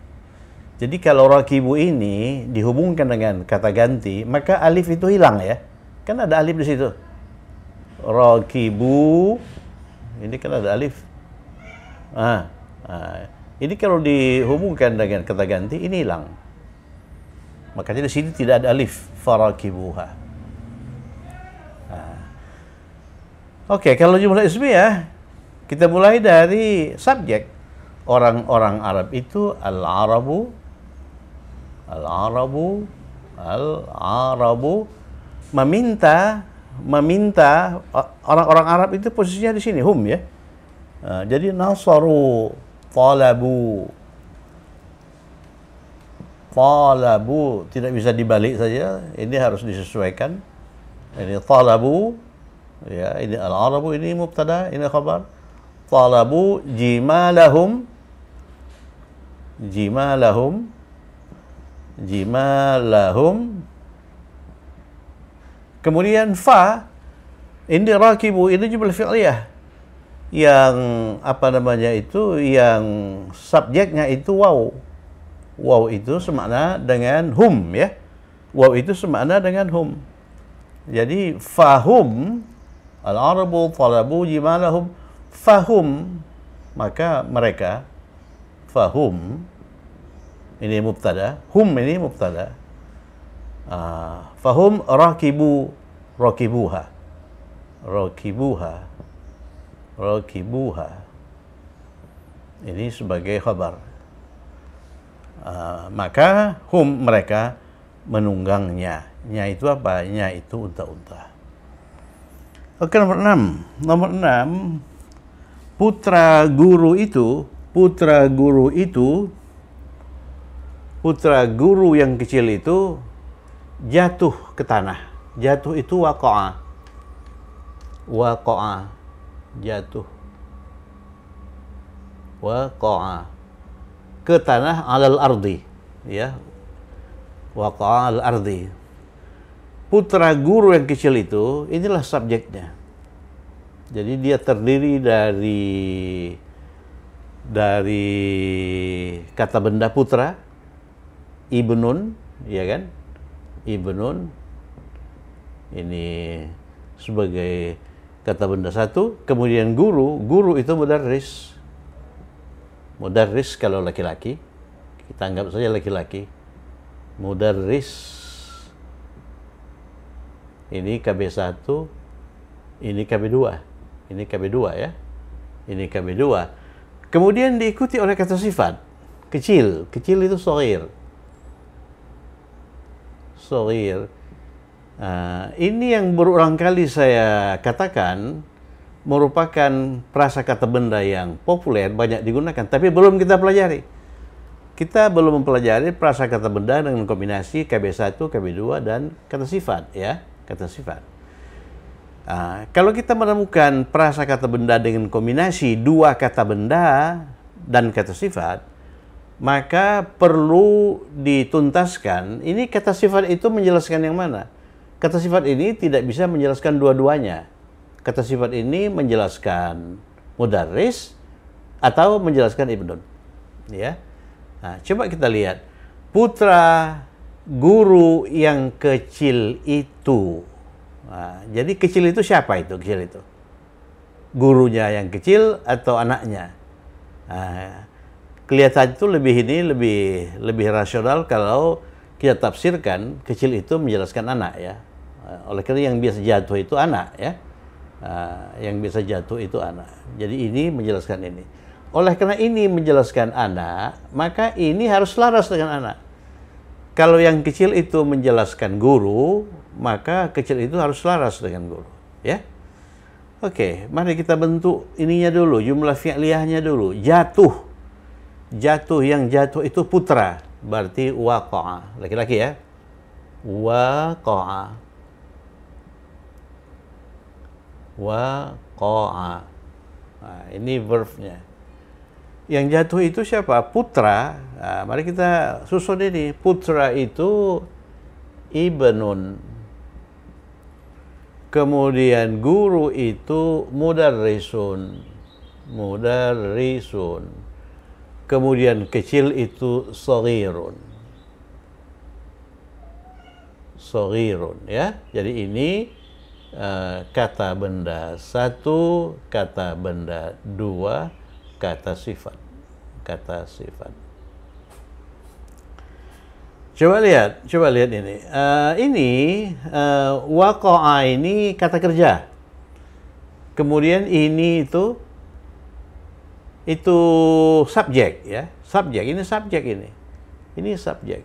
Jadi kalau rakibu ini dihubungkan dengan kata ganti, maka alif itu hilang, ya. Kan ada alif di situ. Rakibu, ini kan ada alif. Ini kalau dihubungkan dengan kata ganti, ini hilang. Makanya di sini tidak ada alif, farakibuha. Oke, kalau jumlah ismiyah Kita mulai dari subjek. Orang-orang Arab itu al-Arabu, al-Arabu, al-Arabu, meminta orang-orang Arab itu posisinya di sini, hum ya. Jadi nasaru, talabu, talabu tidak bisa dibalik saja, ini harus disesuaikan. Ini talabu, ya, ini al-Arabu, ini mubtada, ini khabar. Talabu jimalahum, jimalahum, jimalahum. Kemudian fa, ini rakibu, ini jumlah fi'liyah. Yang apa namanya itu, yang subjeknya itu waw. Waw itu semakna dengan hum ya. Waw itu semakna dengan hum. Jadi fahum, al-Arabu talabu jimalahum, fahum, maka mereka, fahum ini mubtada, hum ini mubtada. Fahum rakibu, rakibuha, rakibuha, rakibuha, ini sebagai khabar. Maka hum, mereka menunggangnya. Nya itu apa? Nya itu unta-unta. Oke, nomor 6. Nomor 6, putra guru itu, putra guru itu, putra guru yang kecil itu jatuh ke tanah. Jatuh itu waqa'a. Waqa'a, jatuh. Waqa'a, ke tanah, alal ardi, ya. Waqa'a al ardi. Putra guru yang kecil itu, inilah subjeknya. Jadi dia terdiri dari kata benda putra, ibnun, ya kan? Ibnun ini sebagai kata benda satu. Kemudian guru, guru itu mudarris. Mudarris kalau laki-laki, kita anggap saja laki-laki. Mudarris. Ini KB1, ini KB2. Ini KB2 ya. Ini KB2. Kemudian diikuti oleh kata sifat. Kecil. Kecil itu shaghir. Shaghir. Ini yang berulang kali saya katakan merupakan prasakata benda yang populer, banyak digunakan, tapi belum kita pelajari. Kita belum mempelajari prasakata benda dengan kombinasi KB1, KB2, dan kata sifat ya. Kata sifat. Kalau kita menemukan prasakata benda dengan kombinasi dua kata benda dan kata sifat, maka perlu dituntaskan. Ini kata sifat itu menjelaskan yang mana? Kata sifat ini tidak bisa menjelaskan dua-duanya. Kata sifat ini menjelaskan mudarris atau menjelaskan ibnun. Ya. Coba kita lihat. Putra guru yang kecil itu. Jadi kecil itu siapa itu? Kecil itu gurunya yang kecil atau anaknya? Kelihatan itu lebih rasional kalau kita tafsirkan kecil itu menjelaskan anak ya. Oleh karena yang biasa jatuh itu anak ya. Yang biasa jatuh itu anak. Jadi ini menjelaskan ini. Oleh karena ini menjelaskan anak, maka ini harus selaras dengan anak. Kalau yang kecil itu menjelaskan guru, maka kecil itu harus selaras dengan guru, ya. Oke, mari kita bentuk ininya dulu, jumlah fi'liyahnya dulu. Jatuh. Jatuh, yang jatuh itu putra, berarti waqa'a, laki-laki ya. Waqa'a. Waqa'a. Ini verbnya. Yang jatuh itu siapa? Putra. Mari kita susun ini. Putra itu ibnun. Kemudian guru itu mudarrisun. Mudarrisun. Kemudian kecil itu shaghirun. Shaghirun ya. Jadi ini kata benda satu, kata benda dua, kata sifat. Kata sifat. Coba lihat ini. Waqa'a ini kata kerja. Kemudian ini itu itu subjek ya. Subjek ini subjek ini. Ini subjek.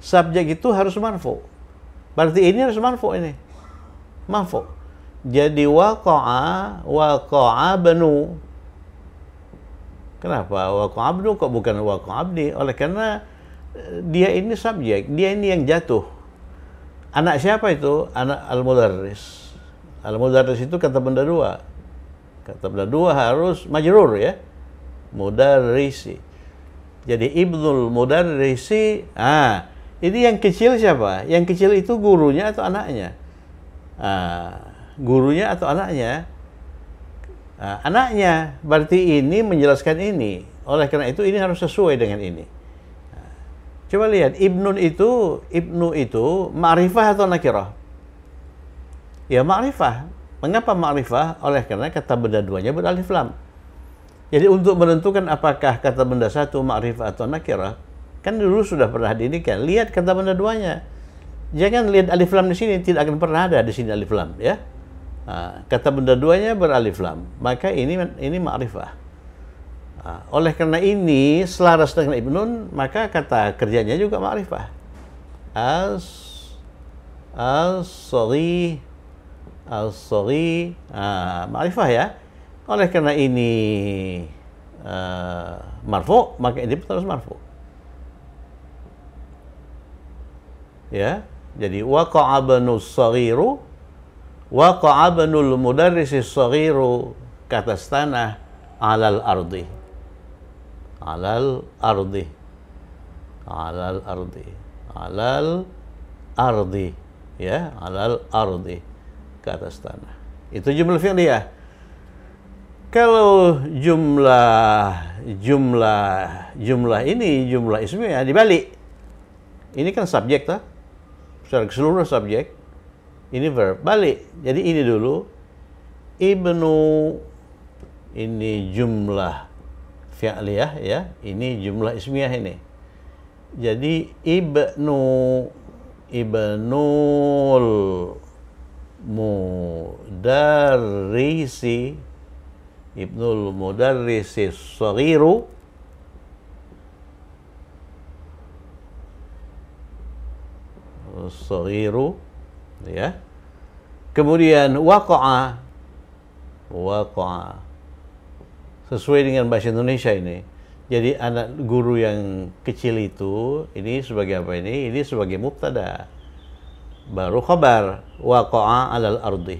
Subjek itu harus marfu. Berarti ini harus marfu ini. Marfu. Jadi waqa'a banu. Kenapa waqa'a banu kok bukan waqa'a abdi? Oleh karena dia ini subjek, dia ini yang jatuh. Anak siapa itu? Anak al-mudarris. Al-mudarris itu kata benda dua. Kata benda dua harus majrur ya. Mudarrisi. Jadi ibnul mudarrisi. Ini yang kecil siapa? Yang kecil itu gurunya atau anaknya? Gurunya atau anaknya? Anaknya. Berarti ini menjelaskan ini. Oleh karena itu ini harus sesuai dengan ini. Coba lihat, ibnu itu ma'rifah atau nakirah? Ya ma'rifah. Mengapa ma'rifah? Oleh karena kata benda duanya beralif lam. Jadi untuk menentukan apakah kata benda satu ma'rifah atau nakirah, kan dulu sudah pernah diindikan. Lihat kata benda duanya. Jangan lihat alif lam di sini, tidak akan pernah ada di sini alif lam, ya. Kata benda duanya beralif lam, maka ini ma'rifah. Oleh karena ini selaras dengan ibnun, maka kata kerjanya juga ma'rifah. As-saghi, ma'rifah ya. Oleh karena ini marfu, maka ini pun harus marfu. Ya, jadi waqa'a banus saghiru, waqa'a banul mudarrisi saghiru katas tanah alal ardi. Alal ardi. Alal ardi. Alal ardi. Ya, alal ardi. Ke atas tanah. Itu jumlah fi'liyah. Kalau jumlah ini jumlah ismiyah dibalik. Ini kan subjek toh. Secara keseluruhan subjek. Ini verb. Balik. Jadi ini dulu. Ibnu. Ini jumlah fi'liyah ya. Ini jumlah ismiyah ini. Jadi ibnul mudarrisi, ibnul mudarrisi saghiru, ya. Kemudian waqa'a sesuai dengan bahasa Indonesia ini. Jadi anak guru yang kecil itu ini sebagai apa ini? Ini sebagai mubtada. Baru khabar waqa'a 'alal ardi.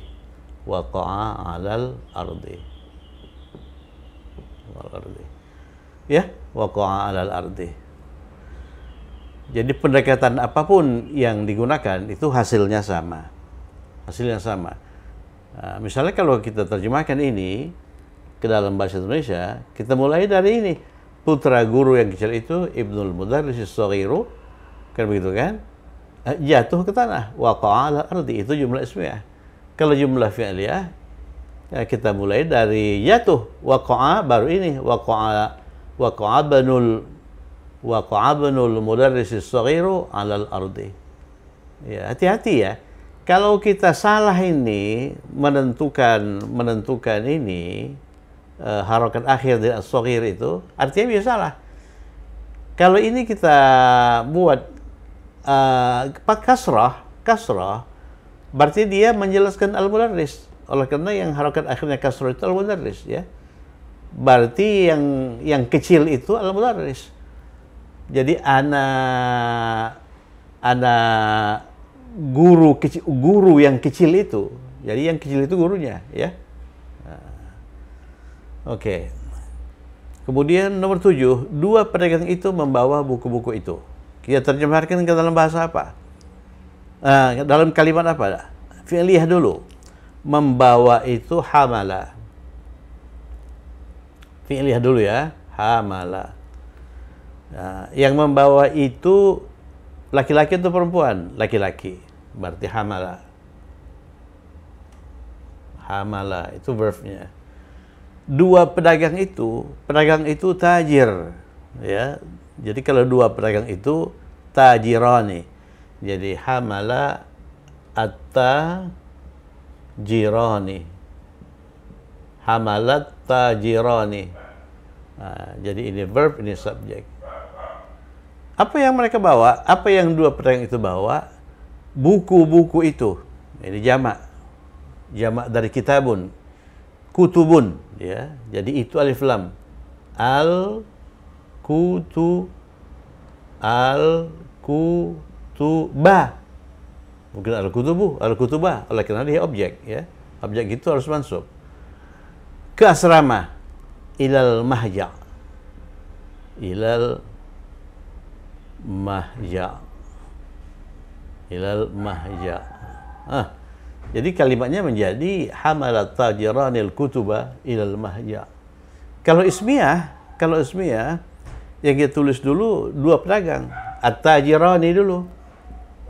Waqa'a 'alal ardi. Ya, waqa'a 'alal ardi. Jadi pendekatan apapun yang digunakan itu hasilnya sama. Hasilnya sama. Misalnya kalau kita terjemahkan ini ke dalam bahasa Indonesia, kita mulai dari ini. Putra guru yang kecil itu ibnul mudarris as-saghiru, kan begitu kan? Jatuh ke tanah. Waqa'a 'alal ardi, itu jumlah ismiyah. Kalau jumlah fi'liyah, ya kita mulai dari jatuh. Waqa'a baru ini. Waqa'a banul mudarris as-saghiru 'alal ardi. Ya, hati-hati ya. Kalau kita salah ini menentukan ini harokat akhir dari as-saghir itu, artinya bisa salah. Kalau ini kita buat kasrah, berarti dia menjelaskan al-mudarris. Oleh karena yang harokat akhirnya kasrah itu al-mudarris, ya. Berarti yang kecil itu al-mudarris. Jadi anak guru yang kecil itu. Jadi yang kecil itu gurunya, ya. Oke. Kemudian nomor 7, dua pedagang itu membawa buku-buku itu. Kita terjemahkan ke dalam bahasa apa? Dalam kalimat apa? Fi'liyah dulu. Membawa itu hamala. Fi'liyah dulu ya, hamala. Yang membawa itu laki-laki atau perempuan? Laki-laki. Berarti hamala. Hamala itu verbnya. Dua pedagang itu tajir, ya. Jadi kalau dua pedagang itu tajirani. Jadi hamala at-tajirani. Hamalat tajirani. Jadi ini verb, ini subjek. Apa yang mereka bawa? Apa yang dua pedagang itu bawa? Buku-buku itu. Ini jamak. Jamak dari kitabun. Kutubun. Ya. Jadi itu alif lam. Al-kutuba. Mungkin al-kutubu, al-kutuba. Oleh karena dia objek. Ya. Objek itu harus mansub. Ke asrama. Ilal mahja. Ilal mahja. Ilal mahja. Jadi kalimatnya menjadi hamalat tajiranil kutuba ilal mahja. Kalau ismiyah yang kita tulis dulu dua pedagang. At-tajirani dulu.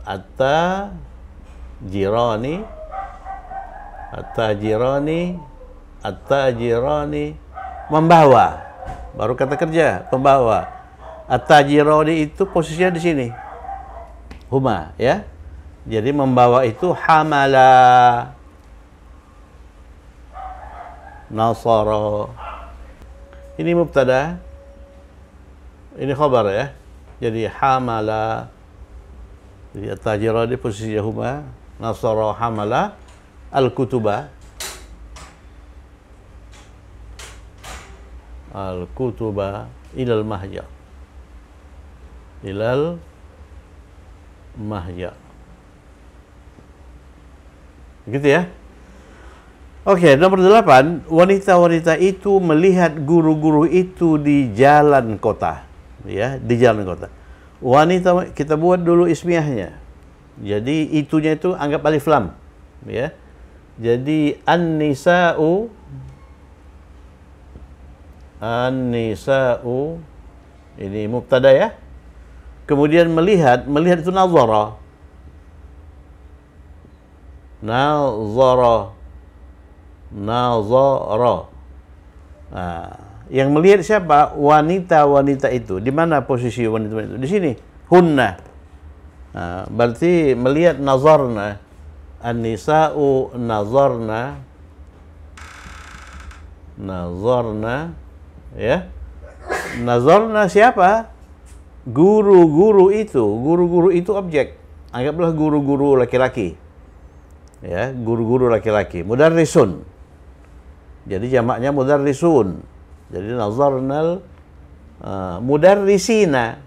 At-tajirani. At-tajirani. At-tajirani. Membawa. Baru kata kerja, pembawa. At-tajirani itu posisinya di sini. Huma, ya. Jadi membawa itu hamala. Nasara. Ini mubtada. Ini khabar ya. Jadi hamala. Jadi at-tajirani posisinya huma. Nasara hamala. Al-kutuba. Al-kutuba ilal mahja. Ilal mahja. Gitu ya. Oke, nomor 8, wanita-wanita itu melihat guru-guru itu di jalan kota. Ya, di jalan kota. Wanita, kita buat dulu ismiyahnya. Jadi itunya itu anggap alif lam. Ya. Jadi an-nisa'u ini mubtada ya. Kemudian melihat itu nazara. Yang melihat siapa? Wanita-wanita itu. Di mana posisi wanita itu? Di sini. Hunna. Berarti melihat nazarna. An-nisa'u nazarna. Ya. Nazarna siapa? Guru-guru itu. Guru-guru itu objek. Anggaplah guru-guru laki-laki. Ya, guru-guru laki-laki. Mudarrisun. Jadi jamaknya mudarrisun. Jadi nazarnal mudarrisina.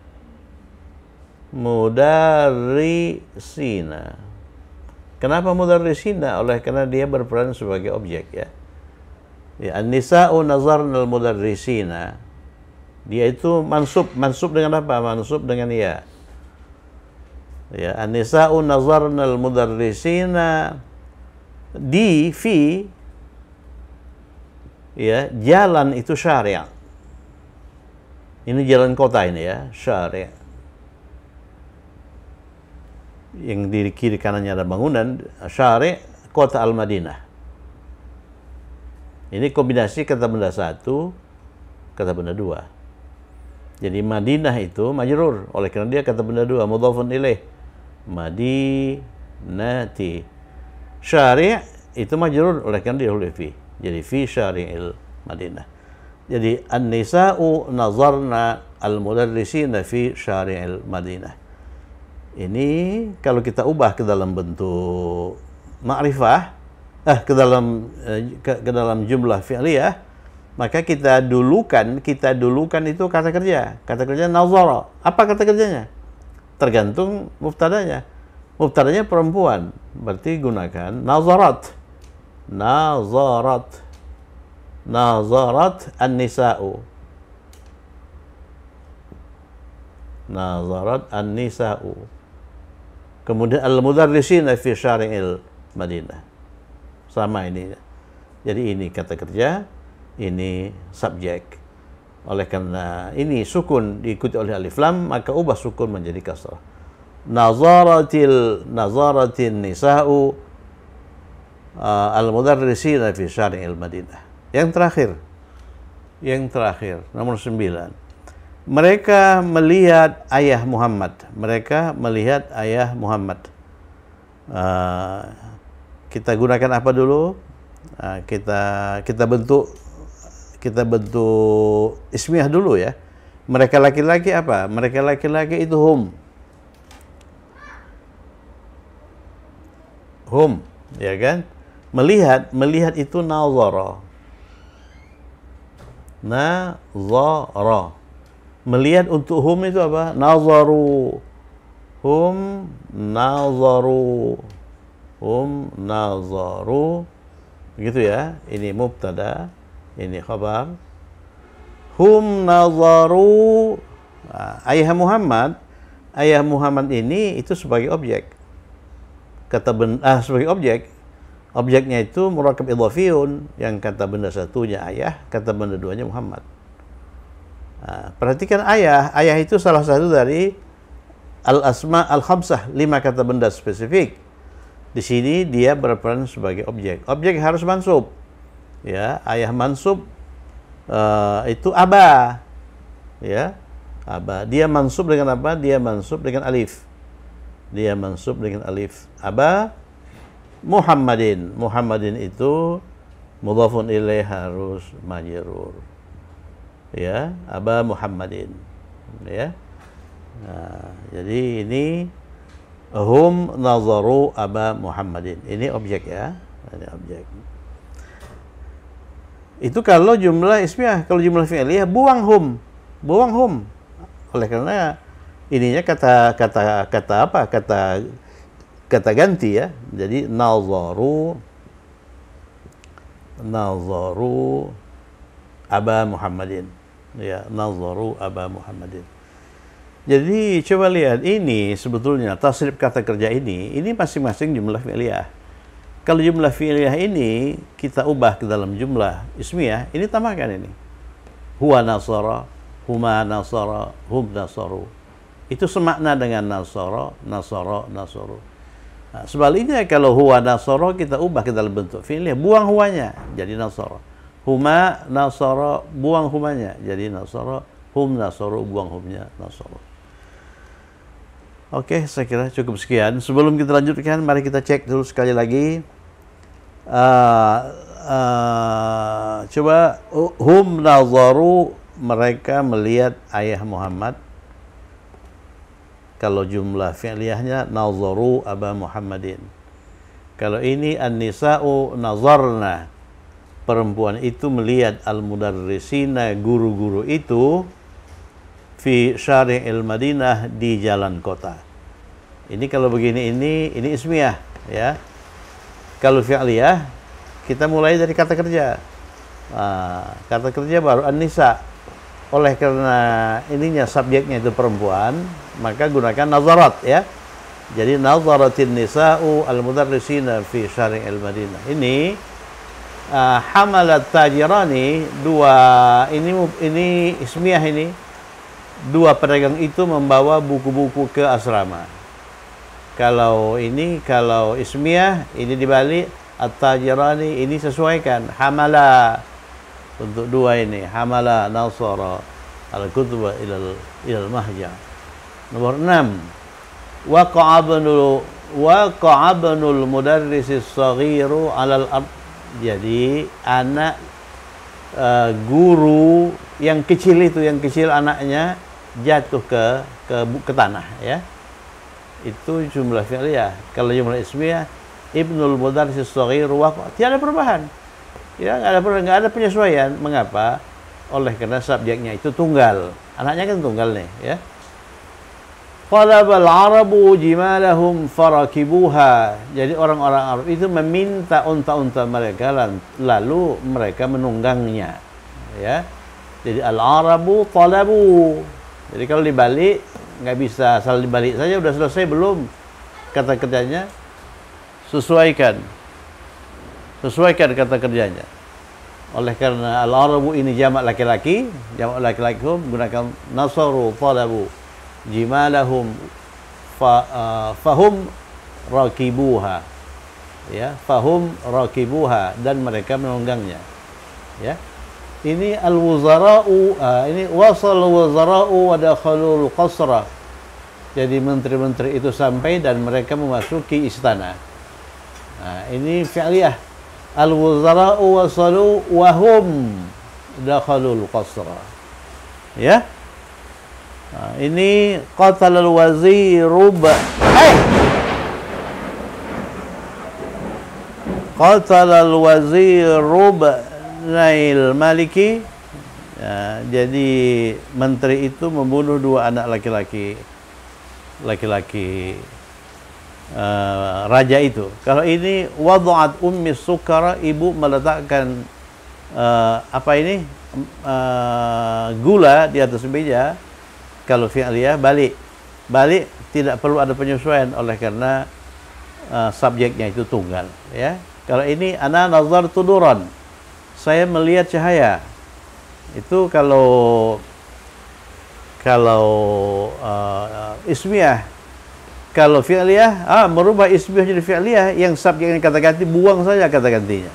Mudarrisina. Kenapa mudarrisina? Oleh karena dia berperan sebagai objek ya. Ya, an-nisa'u nazarnal mudarrisina. Dia itu mansub dengan apa? Mansub dengan ya. Ya, an-nisa'u nazarnal mudarrisina di fi ya, jalan itu syari'. Ini jalan kota ini ya, syari'. Yang di kiri kanannya ada bangunan, syari' kota Al-Madinah. Ini kombinasi kata benda satu, kata benda dua. Jadi Madinah itu majrur, oleh karena dia kata benda dua, mudhafun ilaih. Madinati. Syari' itu majrur, oleh karena dia huruf fi. Jadi fi syari'il Madinah. Jadi an-nisa'u nazarna al-mudarrisina fi syari'il Madinah. Ini kalau kita ubah ke dalam bentuk ma'rifah, ke dalam jumlah fi'liyah, maka kita dulukan itu kata kerja. Kata kerja nazara. Apa kata kerjanya? Tergantung mubtadanya. Mubtadanya perempuan, berarti gunakan nazarat. Nazarat an-nisa'u. Nazarat an-nisa'u. Kemudian al-mudarrisina fi syari'il Madinah. Sama ini. Jadi ini kata kerja, ini subjek. Oleh karena ini sukun diikuti oleh alif lam, maka ubah sukun menjadi kasrah. Nazaratin nisa'u al-mudarrisina fi syari'il Madinah. Yang terakhir, nomor 9. Mereka melihat ayah Muhammad. Kita gunakan apa dulu? Kita bentuk kita bentuk ismiyah dulu ya. Mereka laki-laki apa? Mereka laki-laki itu hum. Hum, ya kan? Melihat itu nazara. Nazara. Melihat untuk hum itu apa? Nazaru. Hum nazaru. Hum nazaru. Begitu ya. Ini mubtada, ini khabar. Hum nazaru. Ayah Muhammad ini itu sebagai objek. Sebagai objek. Objeknya itu murakab idhafiyun, yang kata benda satunya ayah, kata benda duanya Muhammad. Perhatikan ayah itu salah satu dari al-asma al-khamsah, 5 kata benda spesifik. Di sini dia berperan sebagai objek. Objek harus mansub. Ya, ayah mansub itu aba. Ya, aba. Dia mansub dengan apa? Dia mansub dengan alif. Dia mansub dengan alif. Aba Muhammadin itu mudhafun ilaih harus majrur. Ya, aba Muhammadin. Ya. Jadi ini hum nazaru aba Muhammadin. Ini objek ya. Ini objek. Itu kalau jumlah ismiyah. Kalau jumlah fi'liyah buang hum. Oleh karena ininya kata apa? Kata ganti ya. Jadi nazaru aba Muhammadin. Ya, nazaru aba Muhammadin. Jadi coba lihat, ini sebetulnya tasrif kata kerja ini masing-masing jumlah fi'liyah. Kalau jumlah fi'liyah ini kita ubah ke dalam jumlah ismiyah, ini tambahkan ini. Huwa nasara, huma nasara, hum nasaru. Itu semakna dengan nasara, nasaru. Sebaliknya kalau huwa nasara kita ubah ke dalam bentuk fi'liyah, buang huwanya jadi nasara. Huma nasara, buang humanya jadi nasara. Hum nasaru, buang humnya nasara. Oke, saya kira cukup sekian. Sebelum kita lanjutkan, mari kita cek dulu sekali lagi. Coba hum nazaru, mereka melihat ayah Muhammad. Kalau jumlah fi'liyahnya nazaru aba Muhammadin. Kalau ini an-nisa'u nazarna, perempuan itu melihat al-mudarrisina, guru-guru itu fi syari'il Madinah, di jalan kota. Ini kalau begini ini ismiyah ya. Kalau fi'liyah kita mulai dari kata kerja. Kata kerja baru an-nisa. Oleh karena ininya subjeknya itu perempuan, maka gunakan nazarat ya. Jadi nazaratin nisa'u al-mudarrisina fi syari'il Madinah. Ini hamalat tajirani, ini ismiyah ini. Dua pedagang itu membawa buku-buku ke asrama. Kalau ismiyah ini dibalik at-tajirani, ini sesuaikan hamala. Untuk dua ini, hamala nasara al-kutuba ilal mahja. Nomor 6, waqa'abnul mudarrisis saghiru alal ard. Jadi anak guru yang kecil anaknya jatuh ke tanah ya. Itu jumlah fi'liyah. Kalau jumlah ismiyah, ibnul mudarrisis saghiru tiada perubahan. Ya, nggak ada penyesuaian. Mengapa? Oleh karena subjeknya itu tunggal. Anaknya kan tunggal nih, ya. Talabal Arabu jimalahum farakibuha. Jadi orang-orang Arab itu meminta unta-unta mereka, lalu mereka menunggangnya. Ya. Jadi al-Arabu talabu. Jadi kalau dibalik nggak bisa asal dibalik saja, udah selesai belum? Kata kerjanya sesuaikan kata kerjanya. Oleh karena al-Arabu ini jamak laki-laki gunakan nasaru talabu jimalahum fahum rakibuha. Ya, fahum rakibuha, dan mereka menunggangnya. Ya. Ini al-wuzara'u, ini wasal wuzara'u wa dakhalul qasra. Jadi menteri-menteri itu sampai dan mereka memasuki istana. Nah, ini fi'liyah. Al-wuzara'u wasalu wahum dakhalul qasra. Ya. Nah, ini qatalal waziru qatalal waziru nail maliki. Ya, jadi menteri itu membunuh dua anak laki-laki raja itu. Kalau ini wada'at ummi sukara, ibu meletakkan gula di atas meja. Kalau fi'liyah balik tidak perlu ada penyesuaian oleh karena subjeknya itu tunggal, ya. Kalau ini ana nazartu nuran, saya melihat cahaya. Itu kalau ismiyah. Kalau fi'liyah, merubah ismiyah jadi fi'liyah, yang subjeknya kata ganti, buang saja kata gantinya.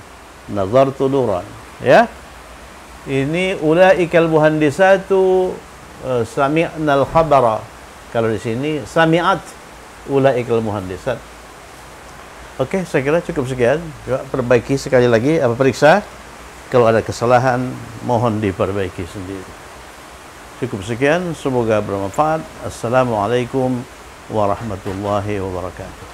Nazartu nuran, ya. Ini ulaikal muhandisatu sami'nal khabara. Kalau di sini sami'at ulaikal muhandisat. Oke, saya kira cukup sekian. Coba perbaiki sekali lagi, periksa. Kalau ada kesalahan, mohon diperbaiki sendiri. Cukup sekian, semoga bermanfaat. Assalamualaikum warahmatullahi wabarakatuh.